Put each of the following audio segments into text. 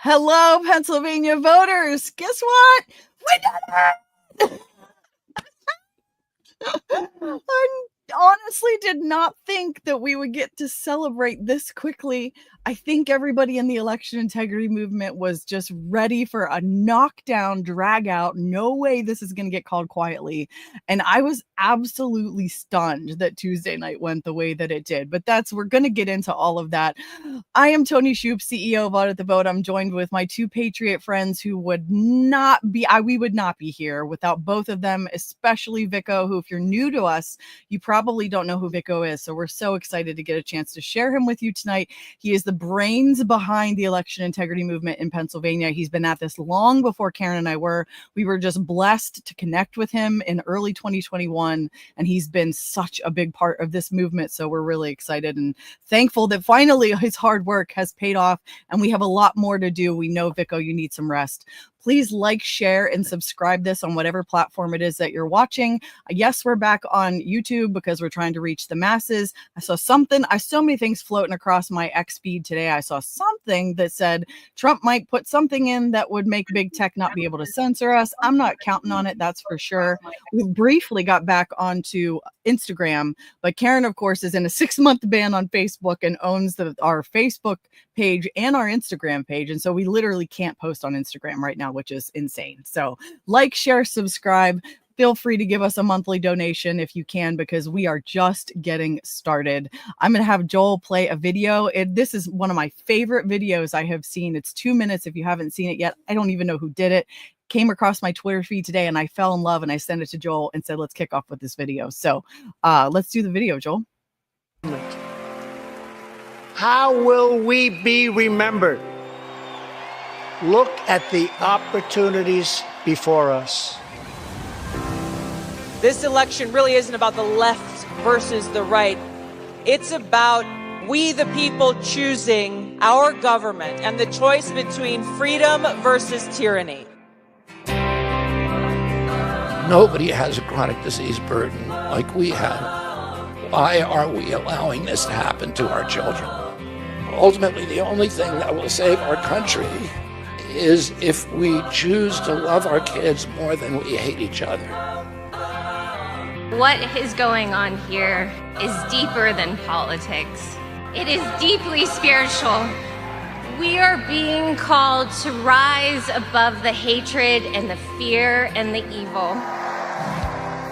Hello, Pennsylvania voters. Guess what? We did it! I honestly did not think that we would get to celebrate this quickly. I think everybody in the election integrity movement was just ready for a knockdown, drag out. No way this is going to get called quietly. And I was absolutely stunned that Tuesday night went the way that it did. But we're going to get into all of that. I am Tony Shoup, CEO of Audit the Vote. I'm joined with my two Patriot friends who would not be, we would not be here without both of them, especially Vico, who, if you're new to us, you probably don't know who Vico is. So we're so excited to get a chance to share him with you tonight. He is the brains behind the election integrity movement in Pennsylvania. He's been at this long before Karen and I were. We were just blessed to connect with him in early 2021, and he's been such a big part of this movement. So we're really excited and thankful that finally his hard work has paid off, and we have a lot more to do. We know, Vico, you need some rest. Please like, share, and subscribe this on whatever platform it is that you're watching. Yes, we're back on YouTube because we're trying to reach the masses. I saw so many things floating across my X feed today. I saw something that said Trump might put something in that would make big tech not be able to censor us. I'm not counting on it, that's for sure. We briefly got back onto Instagram, but Karen, of course, is in a 6-month ban on Facebook and owns our Facebook page and our Instagram page. And so we literally can't post on Instagram right now, which is insane. So like, share, subscribe. Feel free to give us a monthly donation if you can, because we are just getting started. I'm going to have Joel play a video. This is one of my favorite videos I have seen. It's 2 minutes. If you haven't seen it yet, I don't even know who did it. Came across my Twitter feed today and I fell in love, and I sent it to Joel and said, let's kick off with this video. So let's do the video, Joel. How will we be remembered? Look at the opportunities before us. This election really isn't about the left versus the right. It's about we the people choosing our government and the choice between freedom versus tyranny. Nobody has a chronic disease burden like we have. Why are we allowing this to happen to our children? Ultimately, the only thing that will save our country is if we choose to love our kids more than we hate each other. What is going on here is deeper than politics. It is deeply spiritual. We are being called to rise above the hatred and the fear and the evil.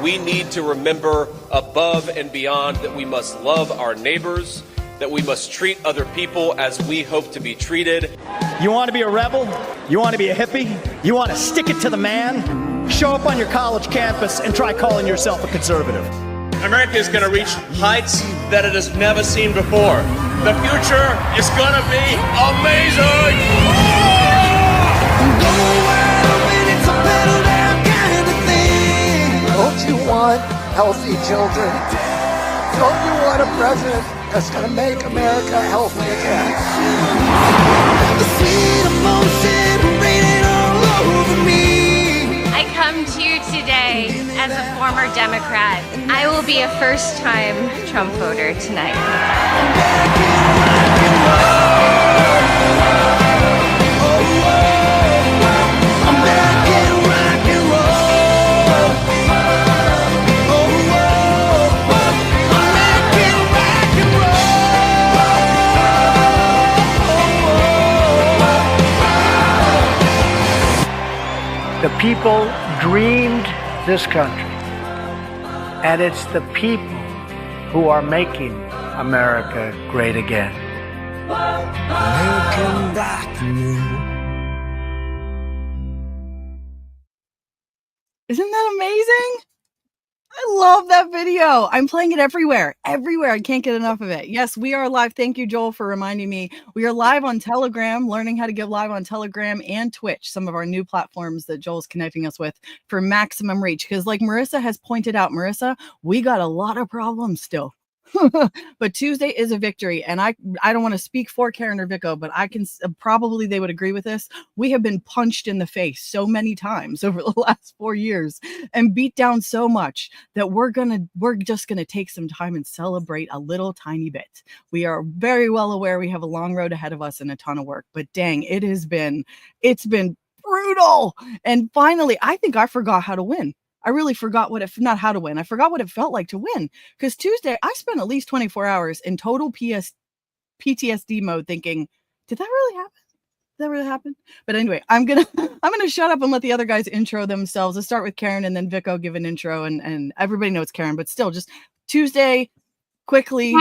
We need to remember above and beyond that we must love our neighbors, that we must treat other people as we hope to be treated. You want to be a rebel? You want to be a hippie? You want to stick it to the man? Show up on your college campus and try calling yourself a conservative. America is going to reach heights that it has never seen before. The future is going to be amazing! Don't you want healthy children? Don't you want a president that's going to make America healthy again? I come to you today as a former Democrat. I will be a first-time Trump voter tonight. The people dreamed this country, and it's the people who are making America great again. Making black new. Isn't that amazing? I love that video. I'm playing it everywhere. I can't get enough of it. Yes, we are live. Thank you, Joel, for reminding me. We are live on Telegram, learning how to get live on Telegram and Twitch, some of our new platforms that Joel's connecting us with for maximum reach. Because like Marissa has pointed out, Marissa, we got a lot of problems still. But Tuesday is a victory, and I don't want to speak for Karen or Vico, but I can probably they would agree with this. We have been punched in the face so many times over the last 4 years and beat down so much that we're just gonna take some time and celebrate a little tiny bit. We are very well aware we have a long road ahead of us and a ton of work, but dang, it's been brutal. And finally, I think I forgot how to win. I really forgot not how to win. I forgot what it felt like to win. Because Tuesday, I spent at least 24 hours in total PTSD mode thinking, did that really happen? Did that really happen? But anyway, I'm gonna shut up and let the other guys intro themselves. Let's start with Karen and then Vico give an intro, and everybody knows Karen, but still just Tuesday, quickly.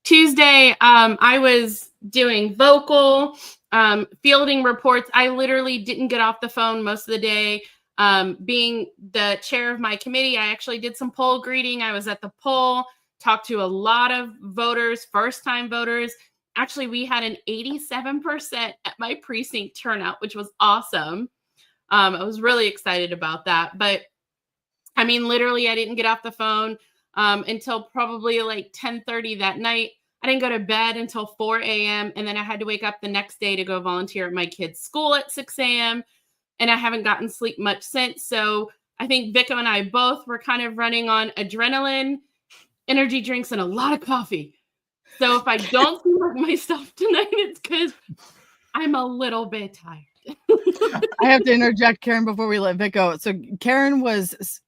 Tuesday, I was doing vocal, fielding reports. I literally didn't get off the phone most of the day. Being the chair of my committee, I actually did some poll greeting. I was at the poll, talked to a lot of voters, first-time voters. Actually, we had an 87% at my precinct turnout, which was awesome. I was really excited about that. But I mean, literally, I didn't get off the phone until probably like 10:30 that night. I didn't go to bed until 4 a.m. And then I had to wake up the next day to go volunteer at my kid's school at 6 a.m. And I haven't gotten sleep much since. So I think Vico and I both were kind of running on adrenaline, energy drinks, and a lot of coffee. So if I don't feel like myself tonight, it's because I'm a little bit tired. I have to interject, Karen, before we let Vico. So Karen was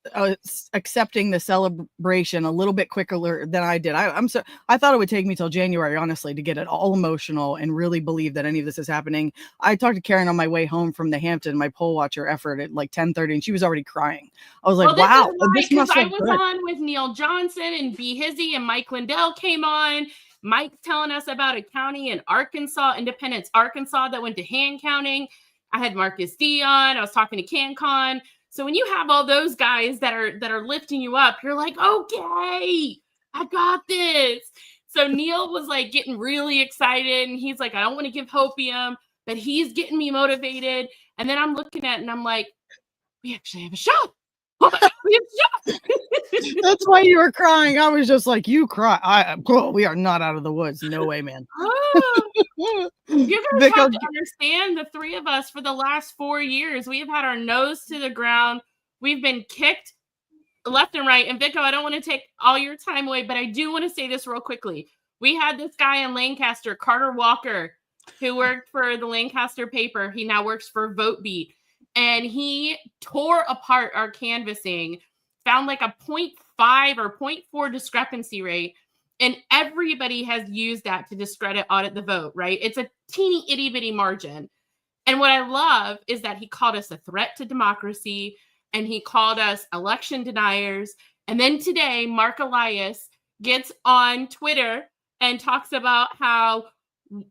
accepting the celebration a little bit quicker than I did. I thought it would take me till January, honestly, to get it all emotional and really believe that any of this is happening. I talked to Karen on my way home from the Hampton, my poll watcher effort at like 10:30, and she was already crying. I was like, wow, this must I was good. On with Neil Johnson and B. Hizzy, and Mike Lindell came on. Mike's telling us about a county in Arkansas, Independence, Arkansas, that went to hand counting. I had Marcus Dion. I was talking to CanCon. So when you have all those guys that are lifting you up, you're like, okay, I got this. So Neil was like getting really excited, and he's like, I don't want to give hopium, but he's getting me motivated. And then I'm looking at it and I'm like, we actually have a shot. That's why you were crying. I was just like, you cry. We are not out of the woods. No way, man. You guys have to understand, the three of us for the last 4 years, we have had our nose to the ground. We've been kicked left and right. And Vico, I don't want to take all your time away, but I do want to say this real quickly. We had this guy in Lancaster, Carter Walker, who worked for the Lancaster paper. He now works for VoteBeat. And he tore apart our canvassing, found like a 0.5 or 0.4 discrepancy rate. And everybody has used that to discredit Audit the Vote, right? It's a teeny itty bitty margin. And what I love is that he called us a threat to democracy, and he called us election deniers. And then today, Mark Elias gets on Twitter and talks about how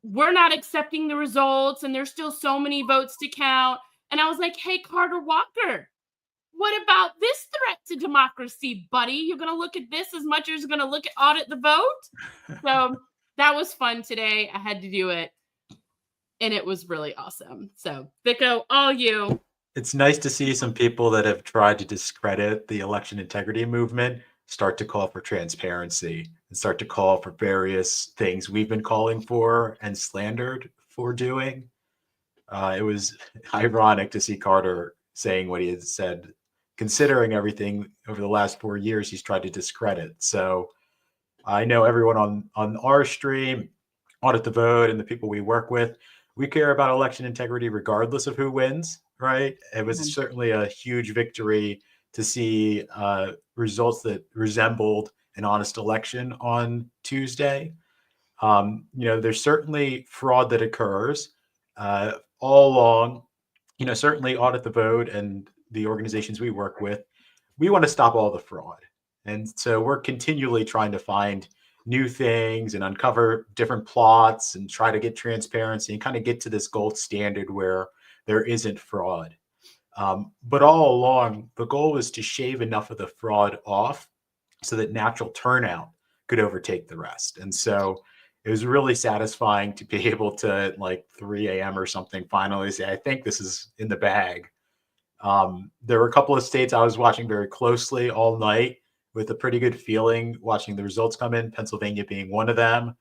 we're not accepting the results and there's still so many votes to count. And I was like, hey, Carter Walker, what about this threat to democracy, buddy? You're going to look at this as much as you're going to look at Audit the Vote? So that was fun today. I had to do it. And it was really awesome. So, Vico, all you. It's nice to see some people that have tried to discredit the election integrity movement start to call for transparency and start to call for various things we've been calling for and slandered for doing. It was ironic to see Carter saying what he had said, considering everything over the last 4 years he's tried to discredit. So I know everyone on our stream, Audit the Vote, and the people we work with, we care about election integrity regardless of who wins, right? It was certainly a huge victory to see results that resembled an honest election on Tuesday. There's certainly fraud that occurs all along. Certainly Audit the Vote and the organizations we work with, we want to stop all the fraud. And so we're continually trying to find new things and uncover different plots and try to get transparency and kind of get to this gold standard where there isn't fraud. But all along, the goal was to shave enough of the fraud off so that natural turnout could overtake the rest. And so it was really satisfying to be able to, like 3 a.m. or something, finally say, I think this is in the bag. There were a couple of states I was watching very closely all night with a pretty good feeling watching the results come in, Pennsylvania being one of them.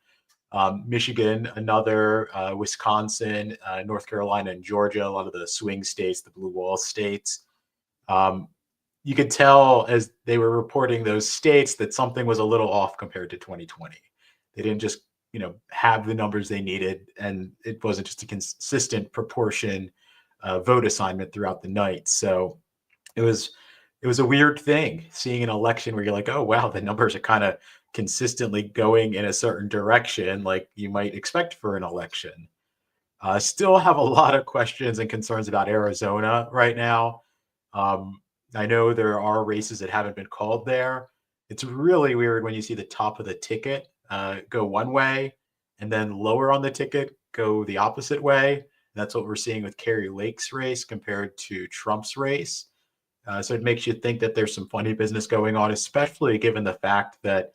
Michigan, another, Wisconsin, North Carolina, and Georgia, a lot of the swing states, the blue wall states. You could tell as they were reporting those states that something was a little off compared to 2020. They didn't just, have the numbers they needed, and it wasn't just a consistent proportion vote assignment throughout the night. So it was a weird thing seeing an election where you're like, oh wow, the numbers are kind of consistently going in a certain direction, like you might expect for an election. Still have a lot of questions and concerns about Arizona right now. I know there are races that haven't been called there. It's really weird when you see the top of the ticket go one way and then lower on the ticket go the opposite way. That's what we're seeing with Carrie Lake's race compared to Trump's race. So it makes you think that there's some funny business going on, especially given the fact that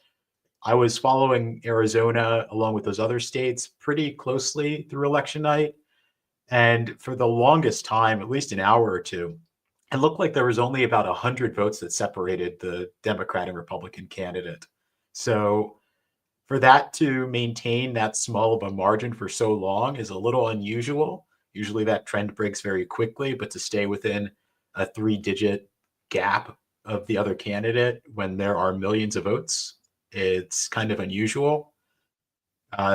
I was following Arizona along with those other states pretty closely through election night. And for the longest time, at least an hour or two, it looked like there was only about 100 votes that separated the Democrat and Republican candidate. So for that to maintain that small of a margin for so long is a little unusual. Usually that trend breaks very quickly, but to stay within a 3-digit gap of the other candidate when there are millions of votes, it's kind of unusual.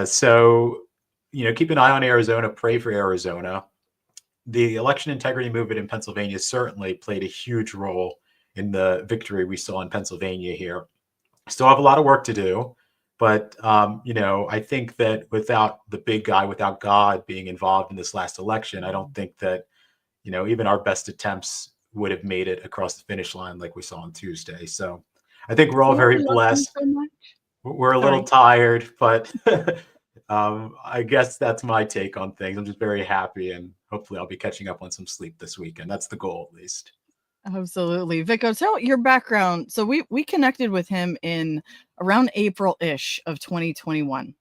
So, keep an eye on Arizona, pray for Arizona. The election integrity movement in Pennsylvania certainly played a huge role in the victory we saw in Pennsylvania here. Still have a lot of work to do, but, I think that without the big guy, without God being involved in this last election, I don't think that, even our best attempts would have made it across the finish line like we saw on Tuesday. So I think we're all very blessed. We're a little tired, but I guess that's my take on things. I'm just very happy, and hopefully I'll be catching up on some sleep this weekend. That's the goal, at least. Absolutely. Vico, tell your background. So we connected with him in around April-ish of 2021.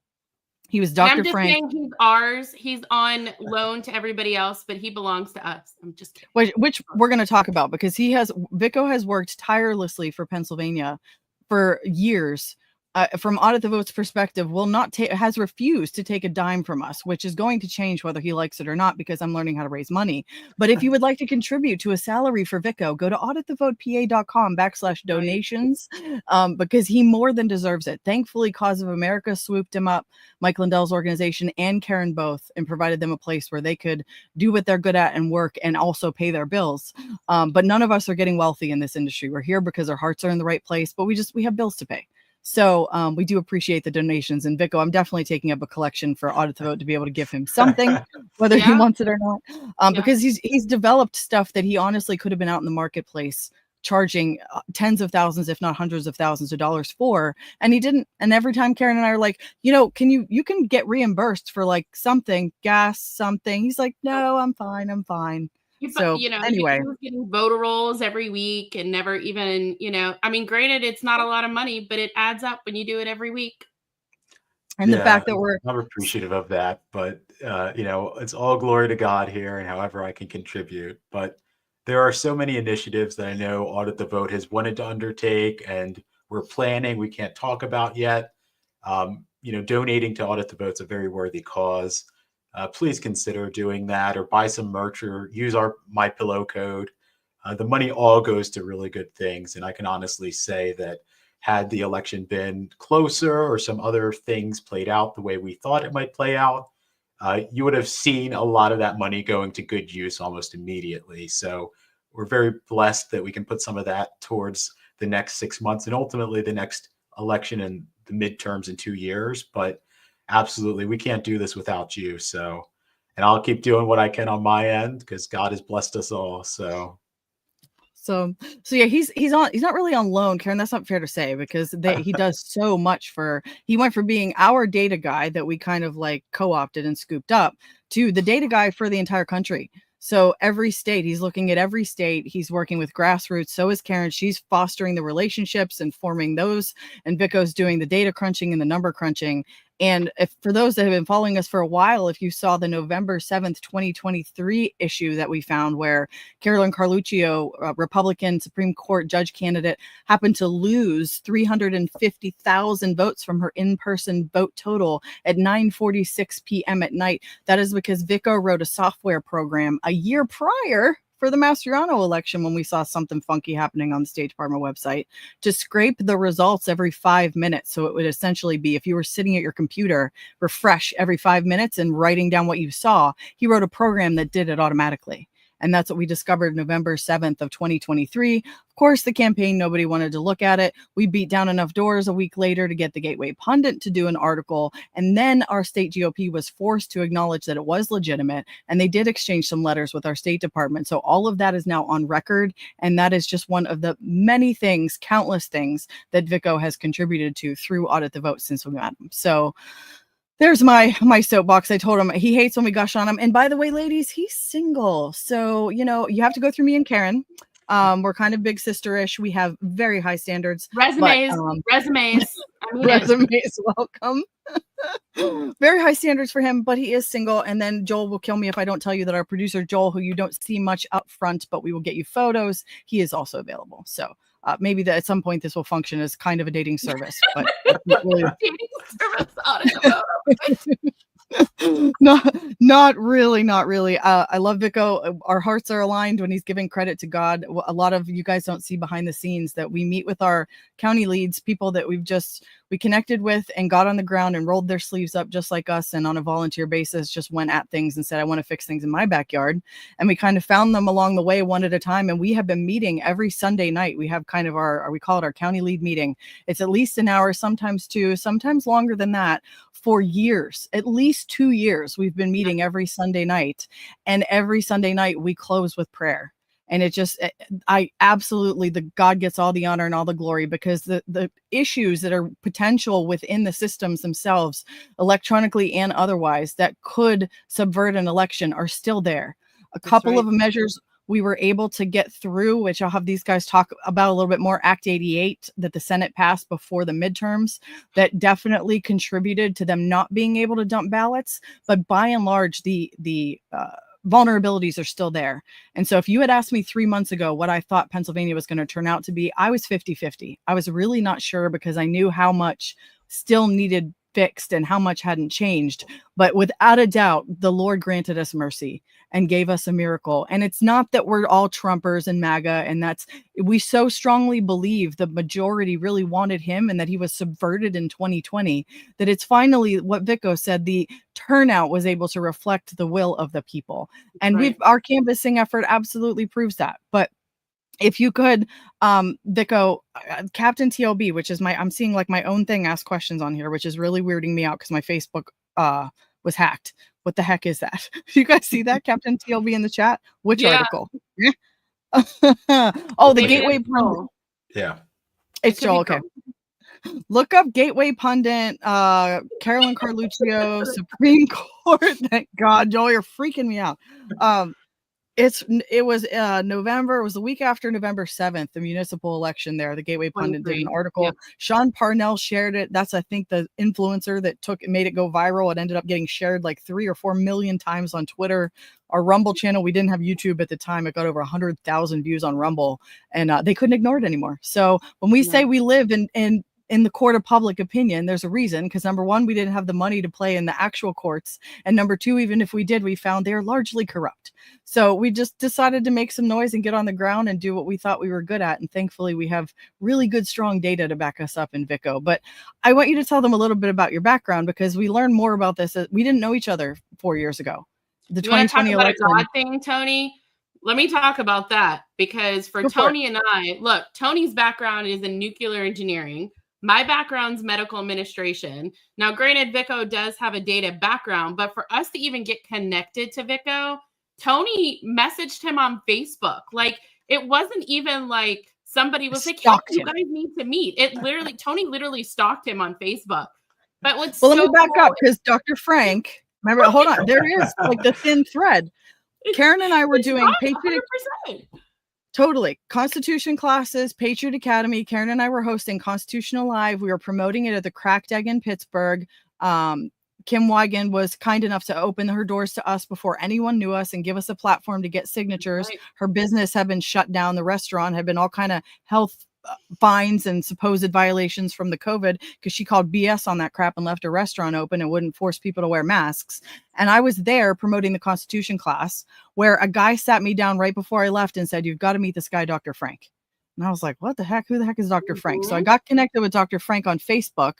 He was Dr. I'm just Frank. saying he's ours. He's on loan to everybody else, but he belongs to us. I'm just kidding. Which we're going to talk about, because Vico has worked tirelessly for Pennsylvania for years. From Audit the Vote's perspective, has refused to take a dime from us, which is going to change whether he likes it or not, because I'm learning how to raise money. But if you would like to contribute to a salary for Vico, go to auditthevotepa.com/donations, because he more than deserves it. Thankfully, Cause of America swooped him up, Mike Lindell's organization, and Karen both, and provided them a place where they could do what they're good at and work and also pay their bills. But none of us are getting wealthy in this industry. We're here because our hearts are in the right place, but we have bills to pay. So we do appreciate the donations. And Vico, I'm definitely taking up a collection for Audit the Vote to be able to give him something, whether he wants it or not, because he's developed stuff that he honestly could have been out in the marketplace charging tens of thousands, if not hundreds of thousands of dollars for, and he didn't. And every time Karen and I are like, you can get reimbursed for like something, gas, something. He's like, no, I'm fine. So anyway, he was getting voter rolls every week and never even, granted, it's not a lot of money, but it adds up when you do it every week. And the fact that I'm appreciative of that, but it's all glory to God here, and however I can contribute. But there are so many initiatives that I know Audit the Vote has wanted to undertake, and we're planning. We can't talk about yet. Donating to Audit the Vote's a very worthy cause. Please consider doing that, or buy some merch, or use our MyPillow code. The money all goes to really good things. And I can honestly say that had the election been closer or some other things played out the way we thought it might play out, you would have seen a lot of that money going to good use almost immediately. So we're very blessed that we can put some of that towards the next 6 months and ultimately the next election and the midterms in 2 years. But absolutely, we can't do this without you. So, and I'll keep doing what I can on my end because God has blessed us all. So yeah, he's not really on loan, Karen. That's not fair to say, because he does so much he went from being our data guy that we kind of like co-opted and scooped up to the data guy for the entire country. So every state, he's looking at every state. He's working with grassroots. So is Karen. She's fostering the relationships and forming those. And Vico's doing the data crunching and the number crunching. And if for those that have been following us for a while, if you saw the November 7th, 2023 issue that we found where Carolyn Carluccio, Republican Supreme Court judge candidate, happened to lose 350,000 votes from her in-person vote total at 9:46 p.m. at night, that is because Vico wrote a software program a year prior for the Mastriano election when we saw something funky happening on the State Department website to scrape the results every 5 minutes. So it would essentially be if you were sitting at your computer, refresh every 5 minutes and writing down what you saw. He wrote a program that did it automatically. And that's what we discovered November 7th of 2023. Of course, the campaign, nobody wanted to look at it. We beat down enough doors a week later to get the Gateway Pundit to do an article. And then our state GOP was forced to acknowledge that it was legitimate. And they did exchange some letters with our State Department. So all of that is now on record. And that is just one of the many things, countless things that Vico has contributed to through Audit the Vote since we met him. So there's my soapbox. I told him he hates when we gush on him. And by the way, ladies, he's single. So, you have to go through me and Karen. We're kind of big sister-ish. We have very high standards. Resumes. Resumes, welcome. Very high standards for him, but he is single. And then Joel will kill me if I don't tell you that our producer, Joel, who you don't see much up front, but we will get you photos, he is also available. So maybe that at some point this will function as kind of a dating service, but really Dating service out of the not really. I love Vico. Our hearts are aligned when he's giving credit to God. A lot of you guys don't see behind the scenes that we meet with our county leads, people that we connected with and got on the ground and rolled their sleeves up just like us, and on a volunteer basis just went at things and said, I want to fix things in my backyard. And we kind of found them along the way one at a time. And we have been meeting every Sunday night. We have kind of we call it our county lead meeting. It's at least an hour, sometimes 2, sometimes longer than that, for years. At least 2 years we've been meeting every Sunday night, and every Sunday night we close with prayer. And I absolutely, the God gets all the honor and all the glory, because the issues that are potential within the systems themselves, electronically and otherwise, that could subvert an election are still there. A couple of measures we were able to get through, which I'll have these guys talk about a little bit more. Act 88 that the Senate passed before the midterms, that definitely contributed to them not being able to dump ballots. But by and large, the vulnerabilities are still there. And so if you had asked me 3 months ago what I thought Pennsylvania was going to turn out to be, I was 50-50. I was really not sure, because I knew how much still needed fixed and how much hadn't changed. But without a doubt, the Lord granted us mercy and gave us a miracle. And it's not that we're all Trumpers and MAGA, and we so strongly believe the majority really wanted him and that he was subverted in 2020, that it's finally what Vico said, the turnout was able to reflect the will of the people. And our canvassing effort absolutely proves that. But if you could, Vico, Captain TLB, which is I'm seeing like my own thing, ask questions on here, which is really weirding me out because my Facebook was hacked. What the heck is that? You guys see that, Captain TLB, in the chat? Which article? Oh, the Gateway Pundit. Yeah. It's Joel. Okay. Look up Gateway Pundit, Carolyn Carluccio, Supreme Court. Thank God, Joel, you're freaking me out. It was November. It was the week after November 7th, the municipal election there. The Gateway Pundit did an article. Yep. Sean Parnell shared it. That's, I think, the influencer that made it go viral. It ended up getting shared like 3 or 4 million times on Twitter. Our Rumble channel, we didn't have YouTube at the time. It got over 100,000 views on Rumble, and they couldn't ignore it anymore. So when we say we live in the court of public opinion, there's a reason, because number one, we didn't have the money to play in the actual courts. And number two, even if we did, we found they're largely corrupt. So we just decided to make some noise and get on the ground and do what we thought we were good at. And thankfully, we have really good, strong data to back us up in Vico. But I want you to tell them a little bit about your background, because we learned more about this. We didn't know each other 4 years ago. The 2020 election. About a God thing, Tony? Let me talk about that, because for Tony and I, look, Tony's background is in nuclear engineering. My background's medical administration. Now, granted, Vico does have a data background, but for us to even get connected to Vico, Tony messaged him on Facebook. Like, it wasn't even like somebody was like, hey, you guys need to meet. Tony literally stalked him on Facebook. But what's let me back up, because Dr. Frank, remember, hold on, there is like the thin thread. Karen and I were doing Patriot. 100%. Totally. Constitution classes, Patriot Academy. Karen and I were hosting Constitutional Live. We were promoting it at the Cracked Egg in Pittsburgh. Kim Wigan was kind enough to open her doors to us before anyone knew us and give us a platform to get signatures. Right. Her business had been shut down. The restaurant had been all kind of health fines and supposed violations from the COVID because she called BS on that crap and left her restaurant open and wouldn't force people to wear masks. And I was there promoting the Constitution class where a guy sat me down right before I left and said, "You've got to meet this guy, Dr. Frank." And I was like, what the heck? Who the heck is Dr. Frank? So I got connected with Dr. Frank on Facebook.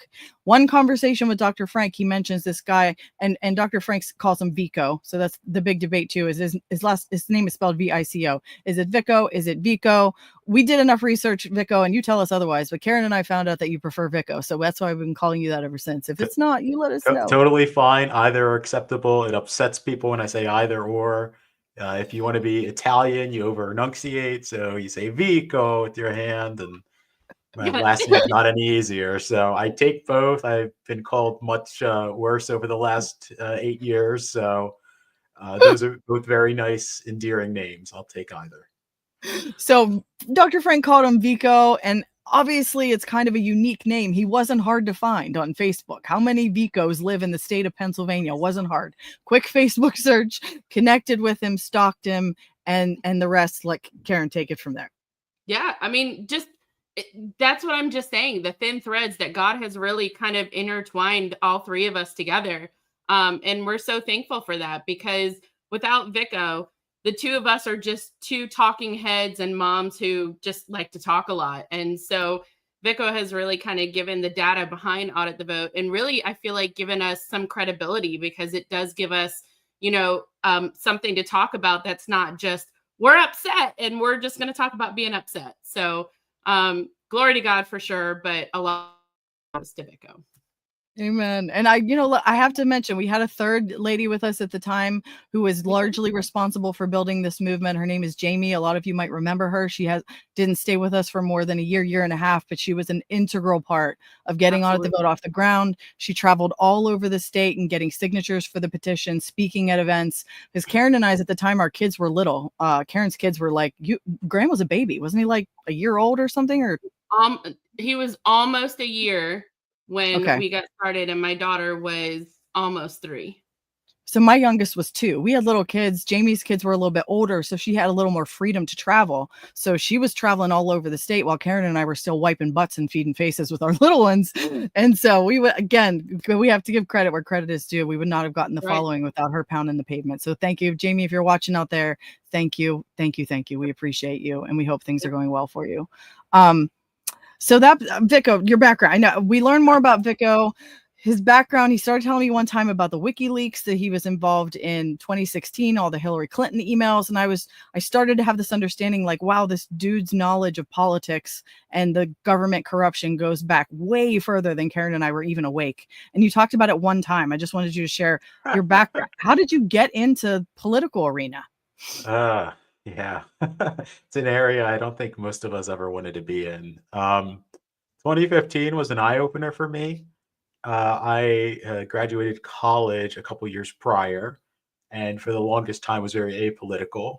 One conversation with Dr. Frank, he mentions this guy, and Dr. Frank calls him Vico. So that's the big debate too, is his name is spelled Vico. Is it Vico? Is it Vico? We did enough research, Vico, and you tell us otherwise, but Karen and I found out that you prefer Vico. So that's why I've been calling you that ever since. If it's not, you let us know. Totally fine. Either are acceptable. It upsets people when I say either or. If you want to be Italian, you over enunciate, so you say Vico with your hand, and my last name's not any easier. So I take both. I've been called much worse over the last 8 years. So those are both very nice, endearing names. I'll take either. So Dr. Frank called him Vico, and obviously it's kind of a unique name. He wasn't hard to find on Facebook. How many Vicos live in the state of Pennsylvania? Wasn't hard. Quick Facebook search, connected with him, stalked him, and the rest, like, Karen, take it from there. Yeah, I mean, that's what I'm just saying. The thin threads that God has really kind of intertwined all three of us together. And we're so thankful for that, because without Vico, the two of us are just two talking heads and moms who just like to talk a lot. And so Vico has really kind of given the data behind Audit the Vote, and really, I feel like, given us some credibility, because it does give us, something to talk about that's not just, we're upset and we're just going to talk about being upset. So glory to God for sure, but a lot to Vico. Amen. And I have to mention, we had a third lady with us at the time who was largely responsible for building this movement. Her name is Jamie. A lot of you might remember her. She didn't stay with us for more than a year and a half, but she was an integral part of getting Audit the Vote off the ground. She traveled all over the state and getting signatures for the petition, speaking at events. Because Karen and I, at the time, our kids were little. Karen's kids were like, Graham was a baby. Wasn't he like a year old or something? Or he was almost a year when we got started, and my daughter was almost 3. So my youngest was 2. We had little kids. Jamie's kids were a little bit older, so she had a little more freedom to travel. So she was traveling all over the state while Karen and I were still wiping butts and feeding faces with our little ones. And so we have to give credit where credit is due. We would not have gotten the following without her pounding the pavement. So thank you, Jamie, if you're watching out there. Thank you. We appreciate you, and we hope things are going well for you. So that, Vico, your background. I know we learned more about Vico, his background. He started telling me one time about the WikiLeaks, that he was involved in 2016, all the Hillary Clinton emails. And I started to have this understanding, like, wow, this dude's knowledge of politics and the government corruption goes back way further than Karen and I were even awake. And you talked about it one time. I just wanted you to share your background. How did you get into political arena? Yeah, it's an area I don't think most of us ever wanted to be in. 2015 was an eye-opener for me. I graduated college a couple years prior, and for the longest time was very apolitical.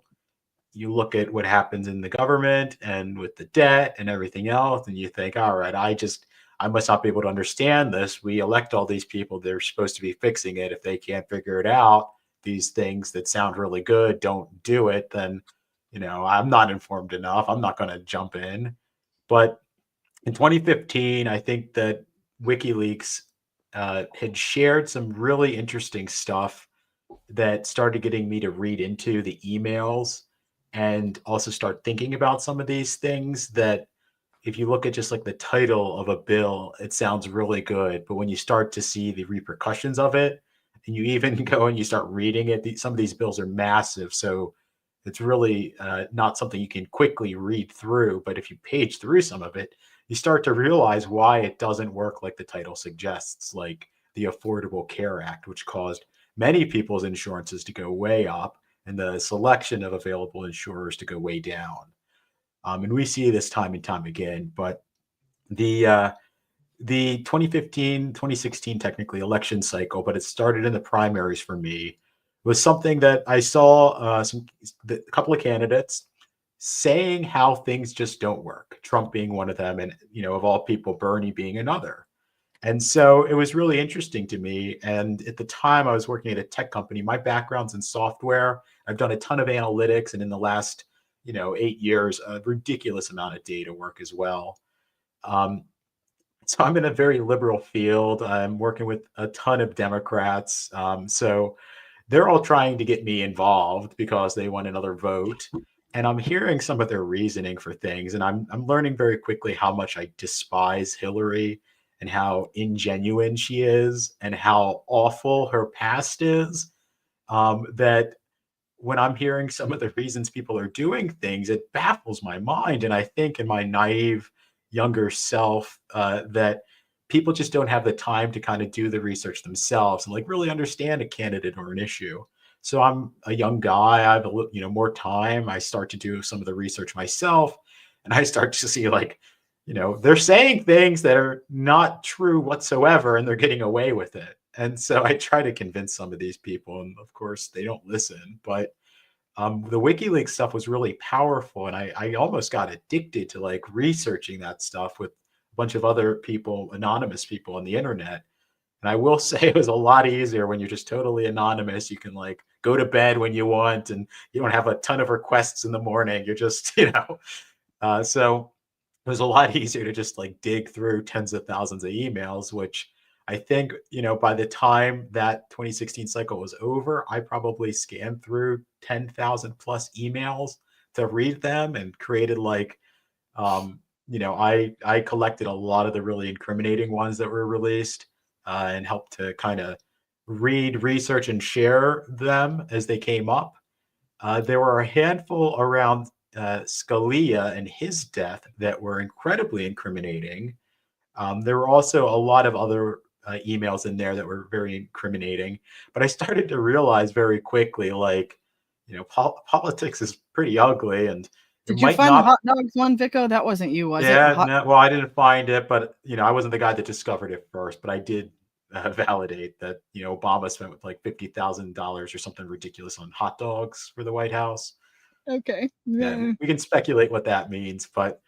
You look at what happens in the government and with the debt and everything else, and you think, all right, I must not be able to understand this. We elect all these people. They're supposed to be fixing it. If they can't figure it out, these things that sound really good don't do it, then I'm not informed enough. I'm not going to jump in. But in 2015, I think that WikiLeaks had shared some really interesting stuff that started getting me to read into the emails and also start thinking about some of these things that, if you look at just like the title of a bill, it sounds really good. But when you start to see the repercussions of it, and you even go and you start reading it, some of these bills are massive. So it's really not something you can quickly read through. But if you page through some of it, you start to realize why it doesn't work like the title suggests, like the Affordable Care Act, which caused many people's insurances to go way up and the selection of available insurers to go way down. And we see this time and time again. But the 2015, 2016, technically election cycle, but it started in the primaries for me, was something that I saw a couple of candidates saying how things just don't work. Trump being one of them, and of all people, Bernie being another. And so it was really interesting to me. And at the time I was working at a tech company. My background's in software. I've done a ton of analytics, and in the last 8 years, a ridiculous amount of data work as well. Um, so I'm in a very liberal field. I'm working with a ton of Democrats. So they're all trying to get me involved because they want another vote. And I'm hearing some of their reasoning for things. And I'm learning very quickly how much I despise Hillary and how ingenuine she is and how awful her past is. That when I'm hearing some of the reasons people are doing things, it baffles my mind. And I think in my naive younger self that people just don't have the time to kind of do the research themselves and like really understand a candidate or an issue. So I'm a young guy. I have more time. I start to do some of the research myself, and I start to see like, they're saying things that are not true whatsoever, and they're getting away with it. And so I try to convince some of these people, and of course they don't listen. But the WikiLeaks stuff was really powerful, and I almost got addicted to like researching that stuff with a bunch of other people, anonymous people on the internet. And I will say it was a lot easier when you're just totally anonymous. You can like go to bed when you want, and you don't have a ton of requests in the morning. You're just, so it was a lot easier to just like dig through tens of thousands of emails, which I think, by the time that 2016 cycle was over, I probably scanned through 10,000 plus emails to read them and created like, I collected a lot of the really incriminating ones that were released and helped to kind of read, research, and share them as they came up. There were a handful around Scalia and his death that were incredibly incriminating. There were also a lot of other emails in there that were very incriminating. But I started to realize very quickly, like, politics is pretty ugly, and did you find the hot dogs one, Vico? That wasn't you, was it? Yeah, no, well, I didn't find it, but I wasn't the guy that discovered it first. But I did validate that Obama spent with like $50,000 or something ridiculous on hot dogs for the White House. Okay. Yeah, we can speculate what that means, but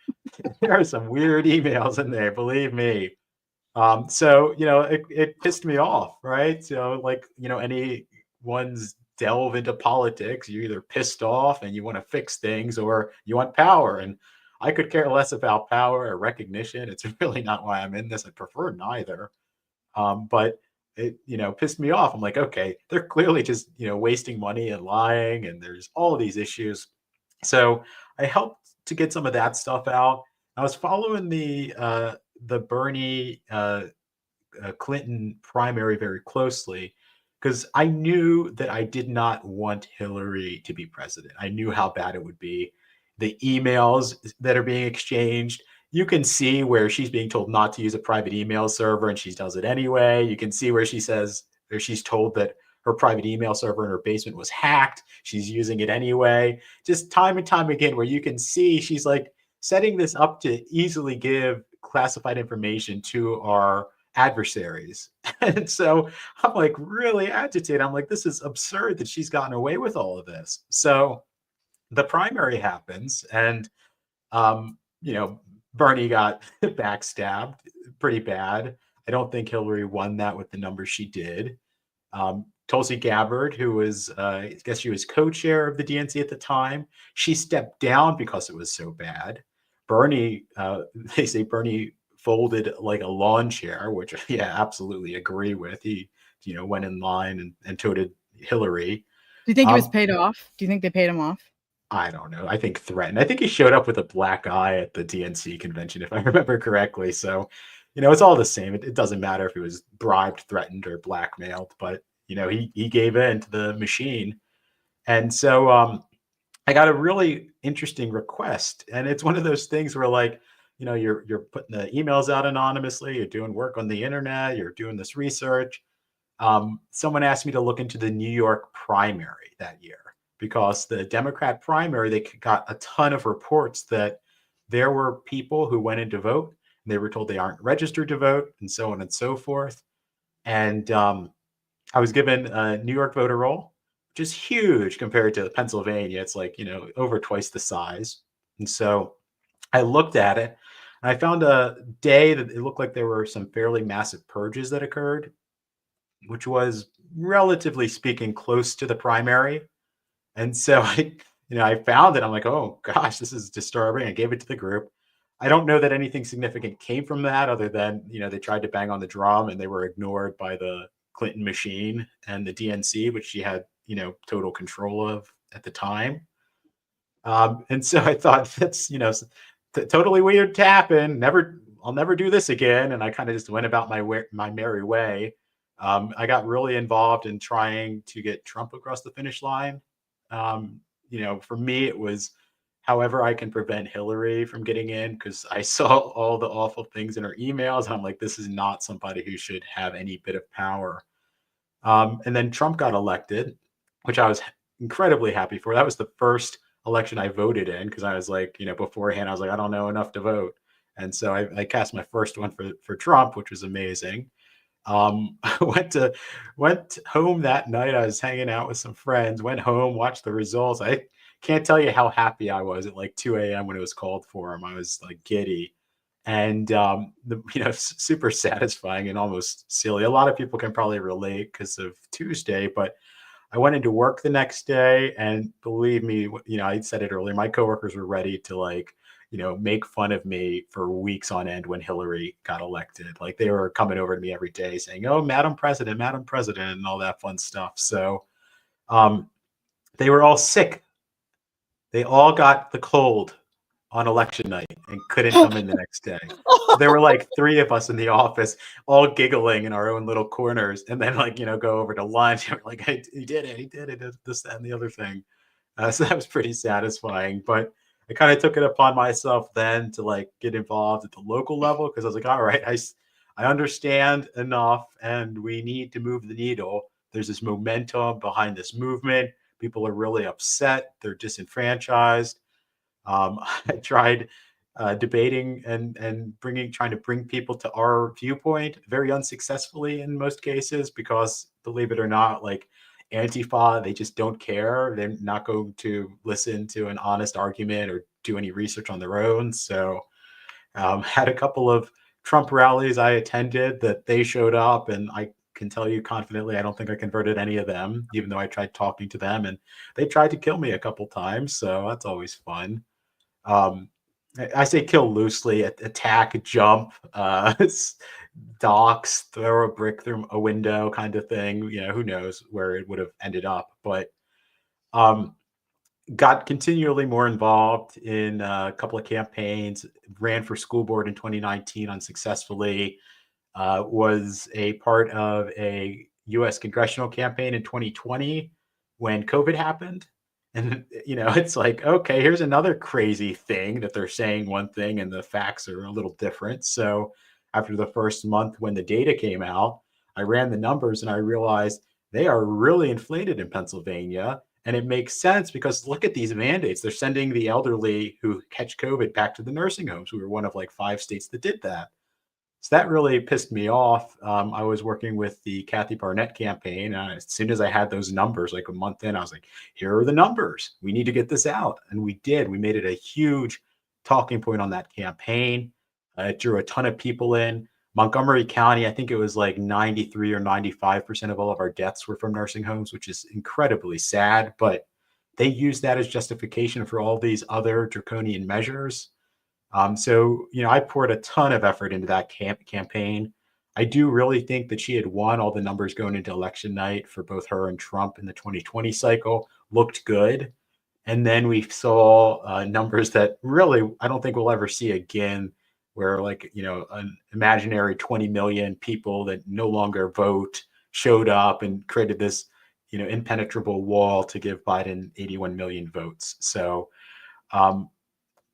there are some weird emails in there, believe me. So it pissed me off, right? So like anyone's delve into politics, you're either pissed off and you want to fix things, or you want power. And I could care less about power or recognition. It's really not why I'm in this. I prefer neither. But it pissed me off. I'm like, okay, they're clearly just wasting money and lying, and there's all these issues. So I helped to get some of that stuff out. I was following the Bernie Clinton primary very closely because I knew that I did not want Hillary to be president. I knew how bad it would be. The emails that are being exchanged, you can see where she's being told not to use a private email server and she does it anyway. You can see where she's told that her private email server in her basement was hacked. She's using it anyway. Just time and time again, where you can see she's like setting this up to easily give classified information to our adversaries. And so I'm like really agitated. I'm like, this is absurd that she's gotten away with all of this. So the primary happens, and Bernie got backstabbed pretty bad. I don't think Hillary won that with the numbers she did. Tulsi Gabbard, who was, I guess she was co-chair of the DNC at the time, she stepped down because it was so bad. Bernie, they say Bernie folded like a lawn chair, which yeah, absolutely agree with. He, went in line and toted Hillary. Do you think he was paid off? Do you think they paid him off? I don't know. I think threatened. I think he showed up with a black eye at the DNC convention, if I remember correctly. So, it's all the same. It doesn't matter if he was bribed, threatened, or blackmailed, but he gave in to the machine. And so I got a really interesting request, and it's one of those things where like, you're putting the emails out anonymously, you're doing work on the internet, you're doing this research. Someone asked me to look into the New York primary that year, because the Democrat primary, they got a ton of reports that there were people who went in to vote and they were told they aren't registered to vote, and so on and so forth. And I was given a New York voter roll, which is huge compared to Pennsylvania. It's like, over twice the size. And so I looked at it. I found a day that it looked like there were some fairly massive purges that occurred, which was relatively speaking close to the primary. And so I found it. I'm like, oh gosh, this is disturbing. I gave it to the group. I don't know that anything significant came from that other than, they tried to bang on the drum and they were ignored by the Clinton machine and the DNC, which she had, total control of at the time. And so I thought that's, totally weird to happen. I'll never do this again. And I kind of just went about my merry way. I got really involved in trying to get Trump across the finish line. For me, it was however I can prevent Hillary from getting in, because I saw all the awful things in her emails. And I'm like, this is not somebody who should have any bit of power. And then Trump got elected, which I was incredibly happy for. That was the first election I voted in, because I was like, beforehand, I was like, I don't know enough to vote. And so I cast my first one for Trump, which was amazing. I went home that night. I was hanging out with some friends, went home, watched the results. I can't tell you how happy I was at like 2 a.m. when it was called for him. I was like giddy and, super satisfying and almost silly. A lot of people can probably relate because of Tuesday, but I went into work the next day, and believe me, I said it earlier, my coworkers were ready to make fun of me for weeks on end when Hillary got elected. Like they were coming over to me every day saying, "Oh, Madam President," and all that fun stuff. So they were all sick. They all got the cold on election night and couldn't come in the next day. So there were like 3 of us in the office, all giggling in our own little corners, and then go over to lunch. And we're like, hey, he did it, this, that, and the other thing. So that was pretty satisfying. But I kind of took it upon myself then to get involved at the local level, because I was like, all right, I understand enough, and we need to move the needle. There's this momentum behind this movement. People are really upset. They're disenfranchised. I tried debating and trying to bring people to our viewpoint very unsuccessfully in most cases, because believe it or not, Antifa, they just don't care. They're not going to listen to an honest argument or do any research on their own. So had a couple of Trump rallies I attended that they showed up, and I can tell you confidently, I don't think I converted any of them, even though I tried talking to them, and they tried to kill me a couple times. So that's always fun. I say kill loosely, attack, jump, dox, throw a brick through a window kind of thing. Who knows where it would have ended up, but got continually more involved in a couple of campaigns, ran for school board in 2019 unsuccessfully, was a part of a U.S. congressional campaign in 2020 when COVID happened. And, it's like, okay, here's another crazy thing that they're saying one thing and the facts are a little different. So after the first month when the data came out, I ran the numbers and I realized they are really inflated in Pennsylvania. And it makes sense because look at these mandates. They're sending the elderly who catch COVID back to the nursing homes. We were one of 5 states that did that. So that really pissed me off. I was working with the Kathy Barnett campaign. As soon as I had those numbers, a month in, I was like, here are the numbers. We need to get this out. And we did. We made it a huge talking point on that campaign. It drew a ton of people in. Montgomery County, I think it was 93 or 95% of all of our deaths were from nursing homes, which is incredibly sad. But they used that as justification for all these other draconian measures. So, I poured a ton of effort into that campaign. I do really think that she had won. All the numbers going into election night for both her and Trump in the 2020 cycle looked good. And then we saw numbers that really, I don't think we'll ever see again, where an imaginary 20 million people that no longer vote showed up and created this, impenetrable wall to give Biden 81 million votes. So,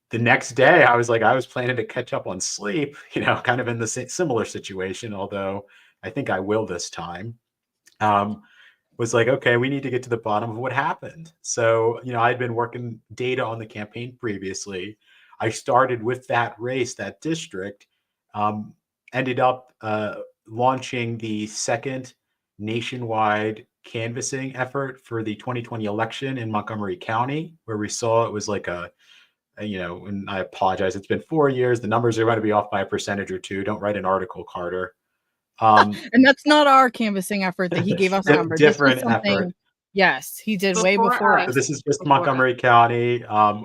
the next day I was planning to catch up on sleep, kind of in the similar situation, although I think I will this time. Was like, okay, we need to get to the bottom of what happened. So, I'd been working data on the campaign previously. I started with that race, that district, ended up launching the second nationwide canvassing effort for the 2020 election in Montgomery County, where we saw it was and I apologize. It's been 4 years. The numbers are going to be off by a percentage or two. Don't write an article, Carter. And that's not our canvassing effort that he gave us a number. This was Different something, effort. yes, he did way before us. So this is just Before Montgomery County.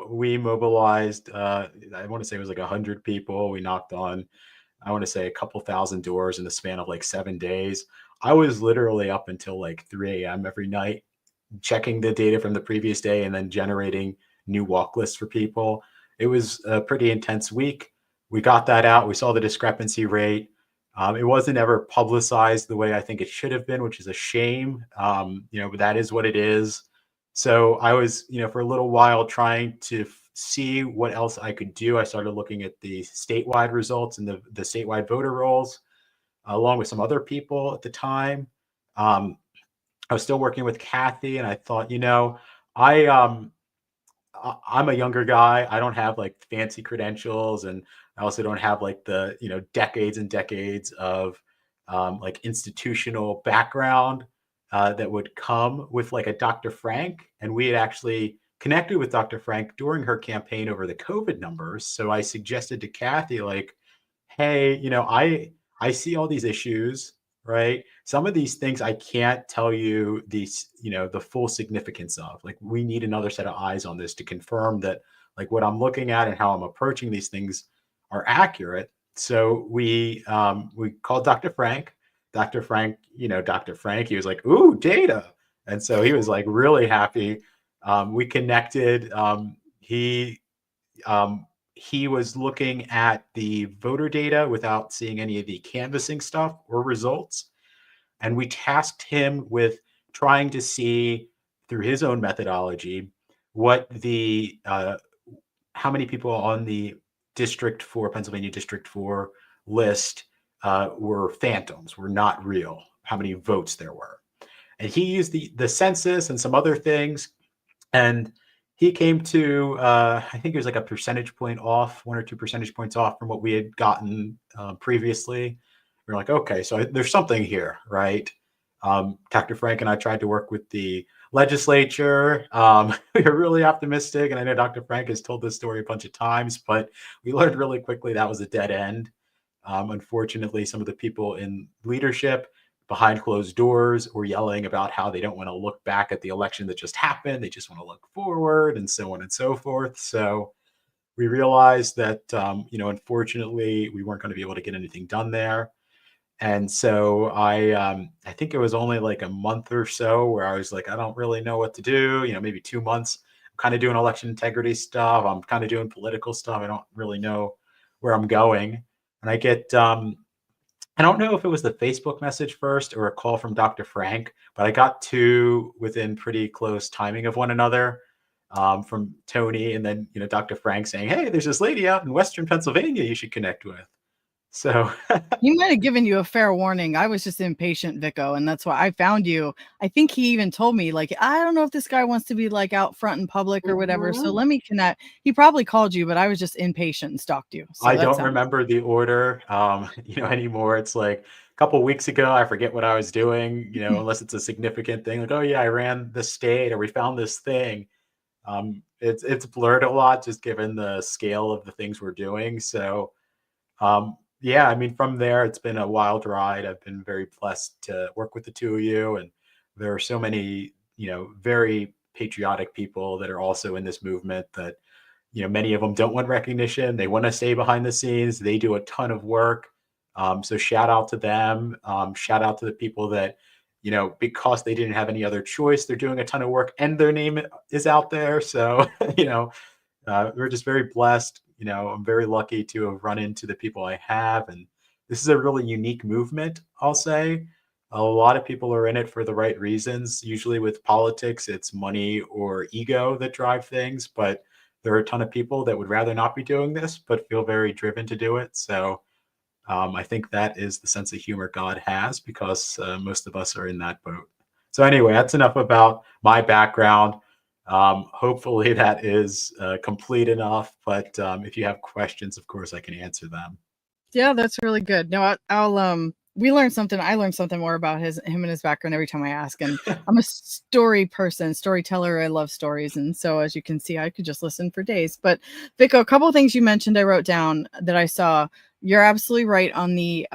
We mobilized, I want to say it was like 100 people. We knocked on, I want to say, a couple thousand doors in the span of like 7 days. I was literally up until like 3 a.m. every night, checking the data from the previous day and then generating new walk lists for people. It was a pretty intense week. We got that out. We saw the discrepancy rate. It wasn't ever publicized the way I think it should have been, which is a shame. But that is what it is. So I was, for a little while trying to see what else I could do. I started looking at the statewide results and the statewide voter rolls, along with some other people at the time. I was still working with Kathy, and I thought, I'm a younger guy. I don't have like fancy credentials, and I also don't have like the decades and decades of like institutional background that would come with like a Dr. Frank. And we had actually connected with Dr. Frank during her campaign over the COVID numbers. So I suggested to Kathy, like, hey, I see all these issues, right? Some of these things I can't tell you the full significance of. Like, we need another set of eyes on this to confirm that like what I'm looking at and how I'm approaching these things are accurate. So we called Dr. Frank. Dr. Frank, Dr. Frank, he was like, ooh, data. And so he was like really happy. We connected. He was looking at the voter data without seeing any of the canvassing stuff or results. And we tasked him with trying to see through his own methodology what how many people on the Pennsylvania District 4 list were phantoms, were not real, how many votes there were. And he used the census and some other things. And he came to, I think it was like a percentage point off, 1 or 2 percentage points off from what we had gotten previously. We were like, okay, so there's something here, right? Dr. Frank and I tried to work with the legislature. We were really optimistic. And I know Dr. Frank has told this story a bunch of times, but we learned really quickly that was a dead end. Unfortunately, some of the people in leadership behind closed doors were yelling about how they don't want to look back at the election that just happened. They just want to look forward, and so on and so forth. So we realized that, unfortunately, we weren't going to be able to get anything done there. And so I think it was only like a month or so where I was like, I don't really know what to do, maybe 2 months. I'm kind of doing election integrity stuff. I'm kind of doing political stuff. I don't really know where I'm going. And I get, I don't know if it was the Facebook message first or a call from Dr. Frank, but I got two within pretty close timing of one another, from Tony, and then, Dr. Frank saying, hey, there's this lady out in Western Pennsylvania you should connect with. So he might have given you a fair warning. I was just impatient, Vico, and that's why I found you. I think he even told me, like, I don't know if this guy wants to be like out front in public or whatever. So let me connect. He probably called you, but I was just impatient and stalked you. So I don't remember the order, anymore. It's like a couple weeks ago. I forget what I was doing, unless it's a significant thing. Like, oh yeah, I ran this state, or we found this thing. It's blurred a lot just given the scale of the things we're doing. So, yeah, I mean, from there, it's been a wild ride. I've been very blessed to work with the two of you. And there are so many, very patriotic people that are also in this movement that, many of them don't want recognition. They want to stay behind the scenes. They do a ton of work. So shout out to them. Shout out to the people that, because they didn't have any other choice, they're doing a ton of work and their name is out there. So, we're just very blessed. I'm very lucky to have run into the people I have. And this is a really unique movement, I'll say. A lot of people are in it for the right reasons. Usually with politics, it's money or ego that drive things. But there are a ton of people that would rather not be doing this, but feel very driven to do it. So I think that is the sense of humor God has, because most of us are in that boat. So anyway, that's enough about my background. Hopefully that is complete enough, but if you have questions, of course I can answer them. Yeah, that's really good. No, we learned something. I learned something more about him and his background every time I ask. And I'm a story person, storyteller. I love stories. And so as you can see, I could just listen for days. But Vico, a couple of things you mentioned I wrote down that I saw. You're absolutely right on the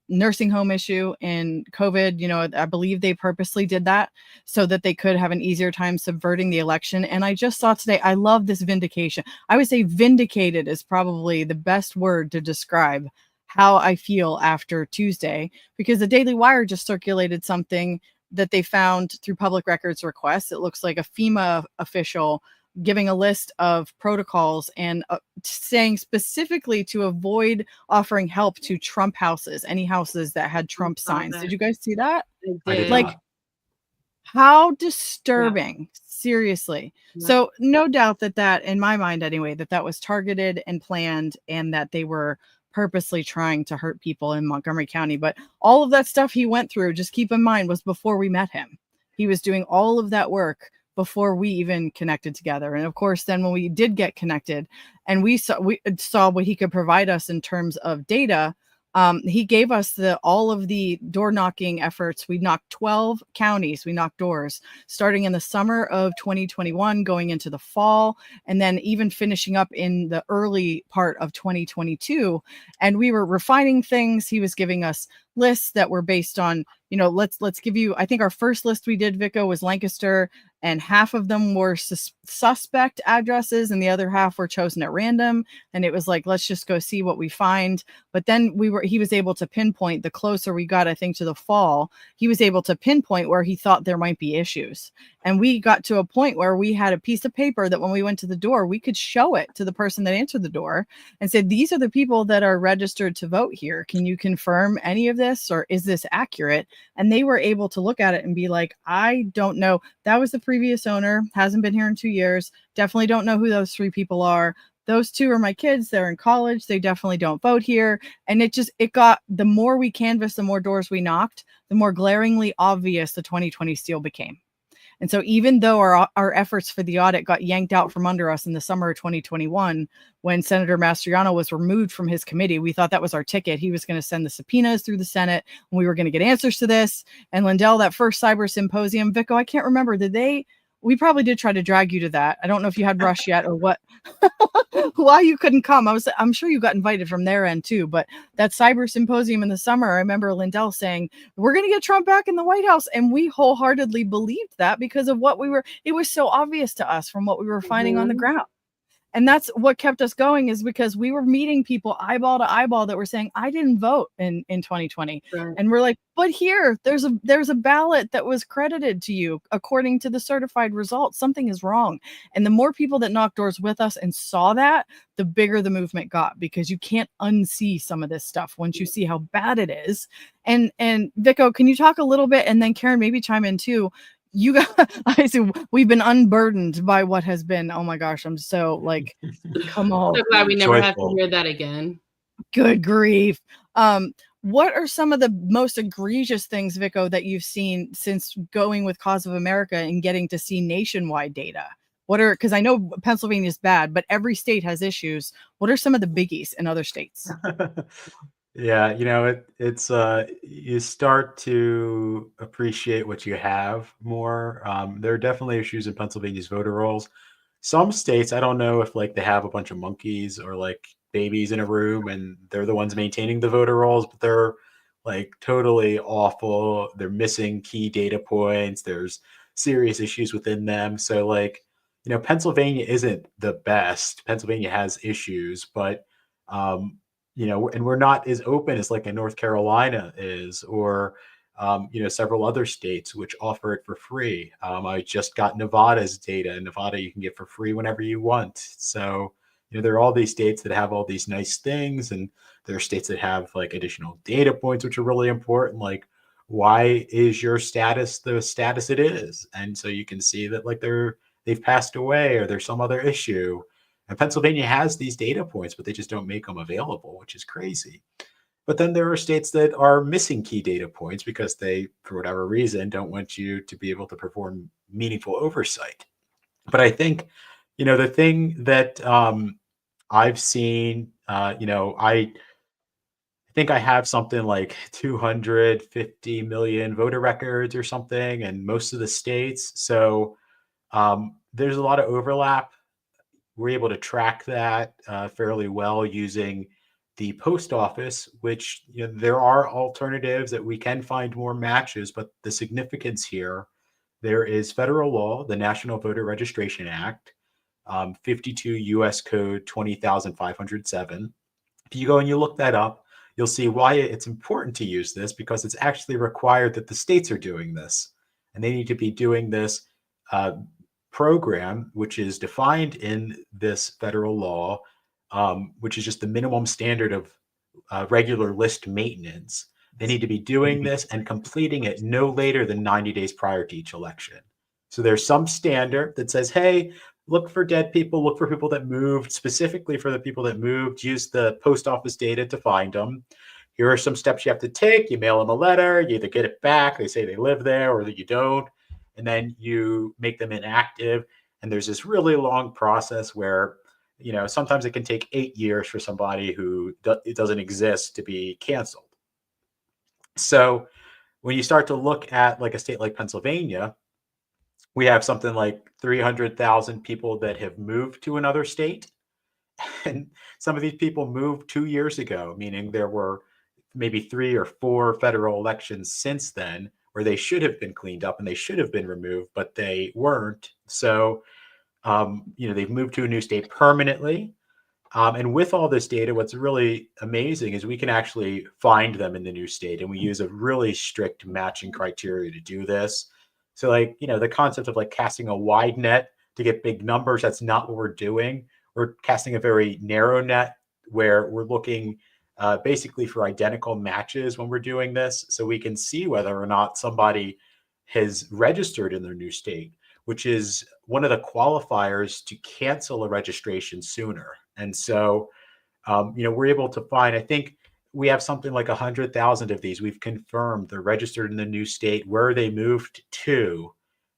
nursing home issue in COVID. You know, I believe they purposely did that so that they could have an easier time subverting the election. And I just saw today, I love this vindication. I would say vindicated is probably the best word to describe how I feel after Tuesday, because the Daily Wire just circulated something that they found through public records requests. It looks like a FEMA official giving a list of protocols and saying specifically to avoid offering help to Trump houses, any houses that had Trump signs. Did you guys see that? I did Like, not. how disturbing. Seriously. So no doubt that in my mind anyway, that was targeted and planned, and that they were purposely trying to hurt people in Montgomery County. But all of that stuff he went through, just keep in mind, was before we met him. He was doing all of that work before we even connected together. And of course, then when we did get connected and we saw what he could provide us in terms of data, he gave us all of the door knocking efforts. We knocked 12 counties. We knocked doors starting in the summer of 2021, going into the fall, and then even finishing up in the early part of 2022. And we were refining things. He was giving us lists that were based on, let's give you, I think our first list we did, Vico, was Lancaster, and half of them were suspect addresses and the other half were chosen at random. And it was like, let's just go see what we find. But then he was able to pinpoint, the closer we got, I think, to the fall, he was able to pinpoint where he thought there might be issues. And we got to a point where we had a piece of paper that when we went to the door, we could show it to the person that answered the door and said, these are the people that are registered to vote here. Can you confirm any of this, or is this accurate? And they were able to look at it and be like, I don't know. That was the previous owner, hasn't been here in 2 years. Definitely don't know who those 3 people are. Those 2 are my kids. They're in college. They definitely don't vote here. And it got, the more we canvassed, the more doors we knocked, the more glaringly obvious the 2020 steal became. And so even though our efforts for the audit got yanked out from under us in the summer of 2021, when Senator Mastriano was removed from his committee, we thought that was our ticket. He was going to send the subpoenas through the Senate, and we were going to get answers to this. And Lindell, that first cyber symposium, Vico, I can't remember, we probably did try to drag you to that. I don't know if you had rush yet or what, why you couldn't come. I'm sure you got invited from their end too, but that cyber symposium in the summer, I remember Lindell saying, we're going to get Trump back in the White House. And we wholeheartedly believed that because of it was so obvious to us from what we were finding on the ground. And that's what kept us going, is because we were meeting people eyeball to eyeball that were saying, I didn't vote in 2020. Right. And we're like, but here, there's a ballot that was credited to you according to the certified results. Something is wrong. And the more people that knocked doors with us and saw that, the bigger the movement got, because you can't unsee some of this stuff once you see how bad it is. And Vico, can you talk a little bit, and then Karen, maybe chime in too. You got, I see, we've been unburdened by what has been. Oh my gosh, I'm so like, come on. So glad we never have to hear that again. Good grief. What are some of the most egregious things, Vico, that you've seen since going with Cause of America and getting to see nationwide data? Because I know Pennsylvania is bad, but every state has issues. What are some of the biggies in other states? Yeah, it's you start to appreciate what you have more. There are definitely issues in Pennsylvania's voter rolls. Some states, I don't know if like they have a bunch of monkeys or like babies in a room and they're the ones maintaining the voter rolls, but they're like totally awful. They're missing key data points. There's serious issues within them. So like, Pennsylvania isn't the best. Pennsylvania has issues, but and we're not as open as like a North Carolina is, or several other states which offer it for free. I just got Nevada's data. In Nevada, you can get for free whenever you want. So there are all these states that have all these nice things, and there are states that have like additional data points which are really important. Like, why is your status the status it is? And so you can see that like they've passed away or there's some other issue. And Pennsylvania has these data points, but they just don't make them available, which is crazy. But then there are states that are missing key data points because they, for whatever reason, don't want you to be able to perform meaningful oversight. But I think, the thing that I've seen, I think think I have something like 250 million voter records or something in most of the states. So there's a lot of overlap. We're able to track that fairly well using the post office, which there are alternatives that we can find more matches, but the significance here, there is federal law, the National Voter Registration Act, 52 U.S. Code 20,507. If you go and you look that up, you'll see why it's important to use this, because it's actually required that the states are doing this. And they need to be doing this program, which is defined in this federal law, which is just the minimum standard of regular list maintenance. They need to be doing this and completing it no later than 90 days prior to each election. So there's some standard that says, hey, look for dead people, look for people that moved, specifically for the people that moved, use the post office data to find them. Here are some steps you have to take. You mail them a letter, you either get it back, they say they live there, or that you don't, and then you make them inactive. And there's this really long process where, sometimes it can take 8 years for somebody who it doesn't exist to be canceled. So when you start to look at like a state like Pennsylvania, we have something like 300,000 people that have moved to another state. And some of these people moved 2 years ago, meaning there were maybe 3 or 4 federal elections since then where they should have been cleaned up and they should have been removed, but they weren't. So, they've moved to a new state permanently. And with all this data, what's really amazing is we can actually find them in the new state. And we use a really strict matching criteria to do this. So the concept of like casting a wide net to get big numbers, that's not what we're doing. We're casting a very narrow net where we're looking basically for identical matches when we're doing this. So we can see whether or not somebody has registered in their new state, which is one of the qualifiers to cancel a registration sooner. And so, we're able to find, I think we have something like 100,000 of these. We've confirmed they're registered in the new state, where they moved to.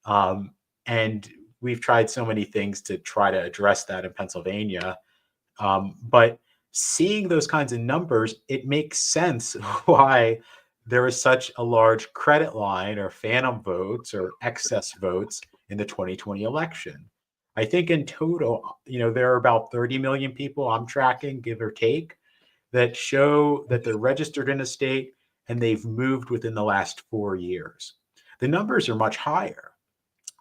And we've tried so many things to try to address that in Pennsylvania. But seeing those kinds of numbers, it makes sense why there is such a large credit line or phantom votes or excess votes in the 2020 election. I think in total, there are about 30 million people I'm tracking, give or take, that show that they're registered in a state and they've moved within the last 4 years. The numbers are much higher.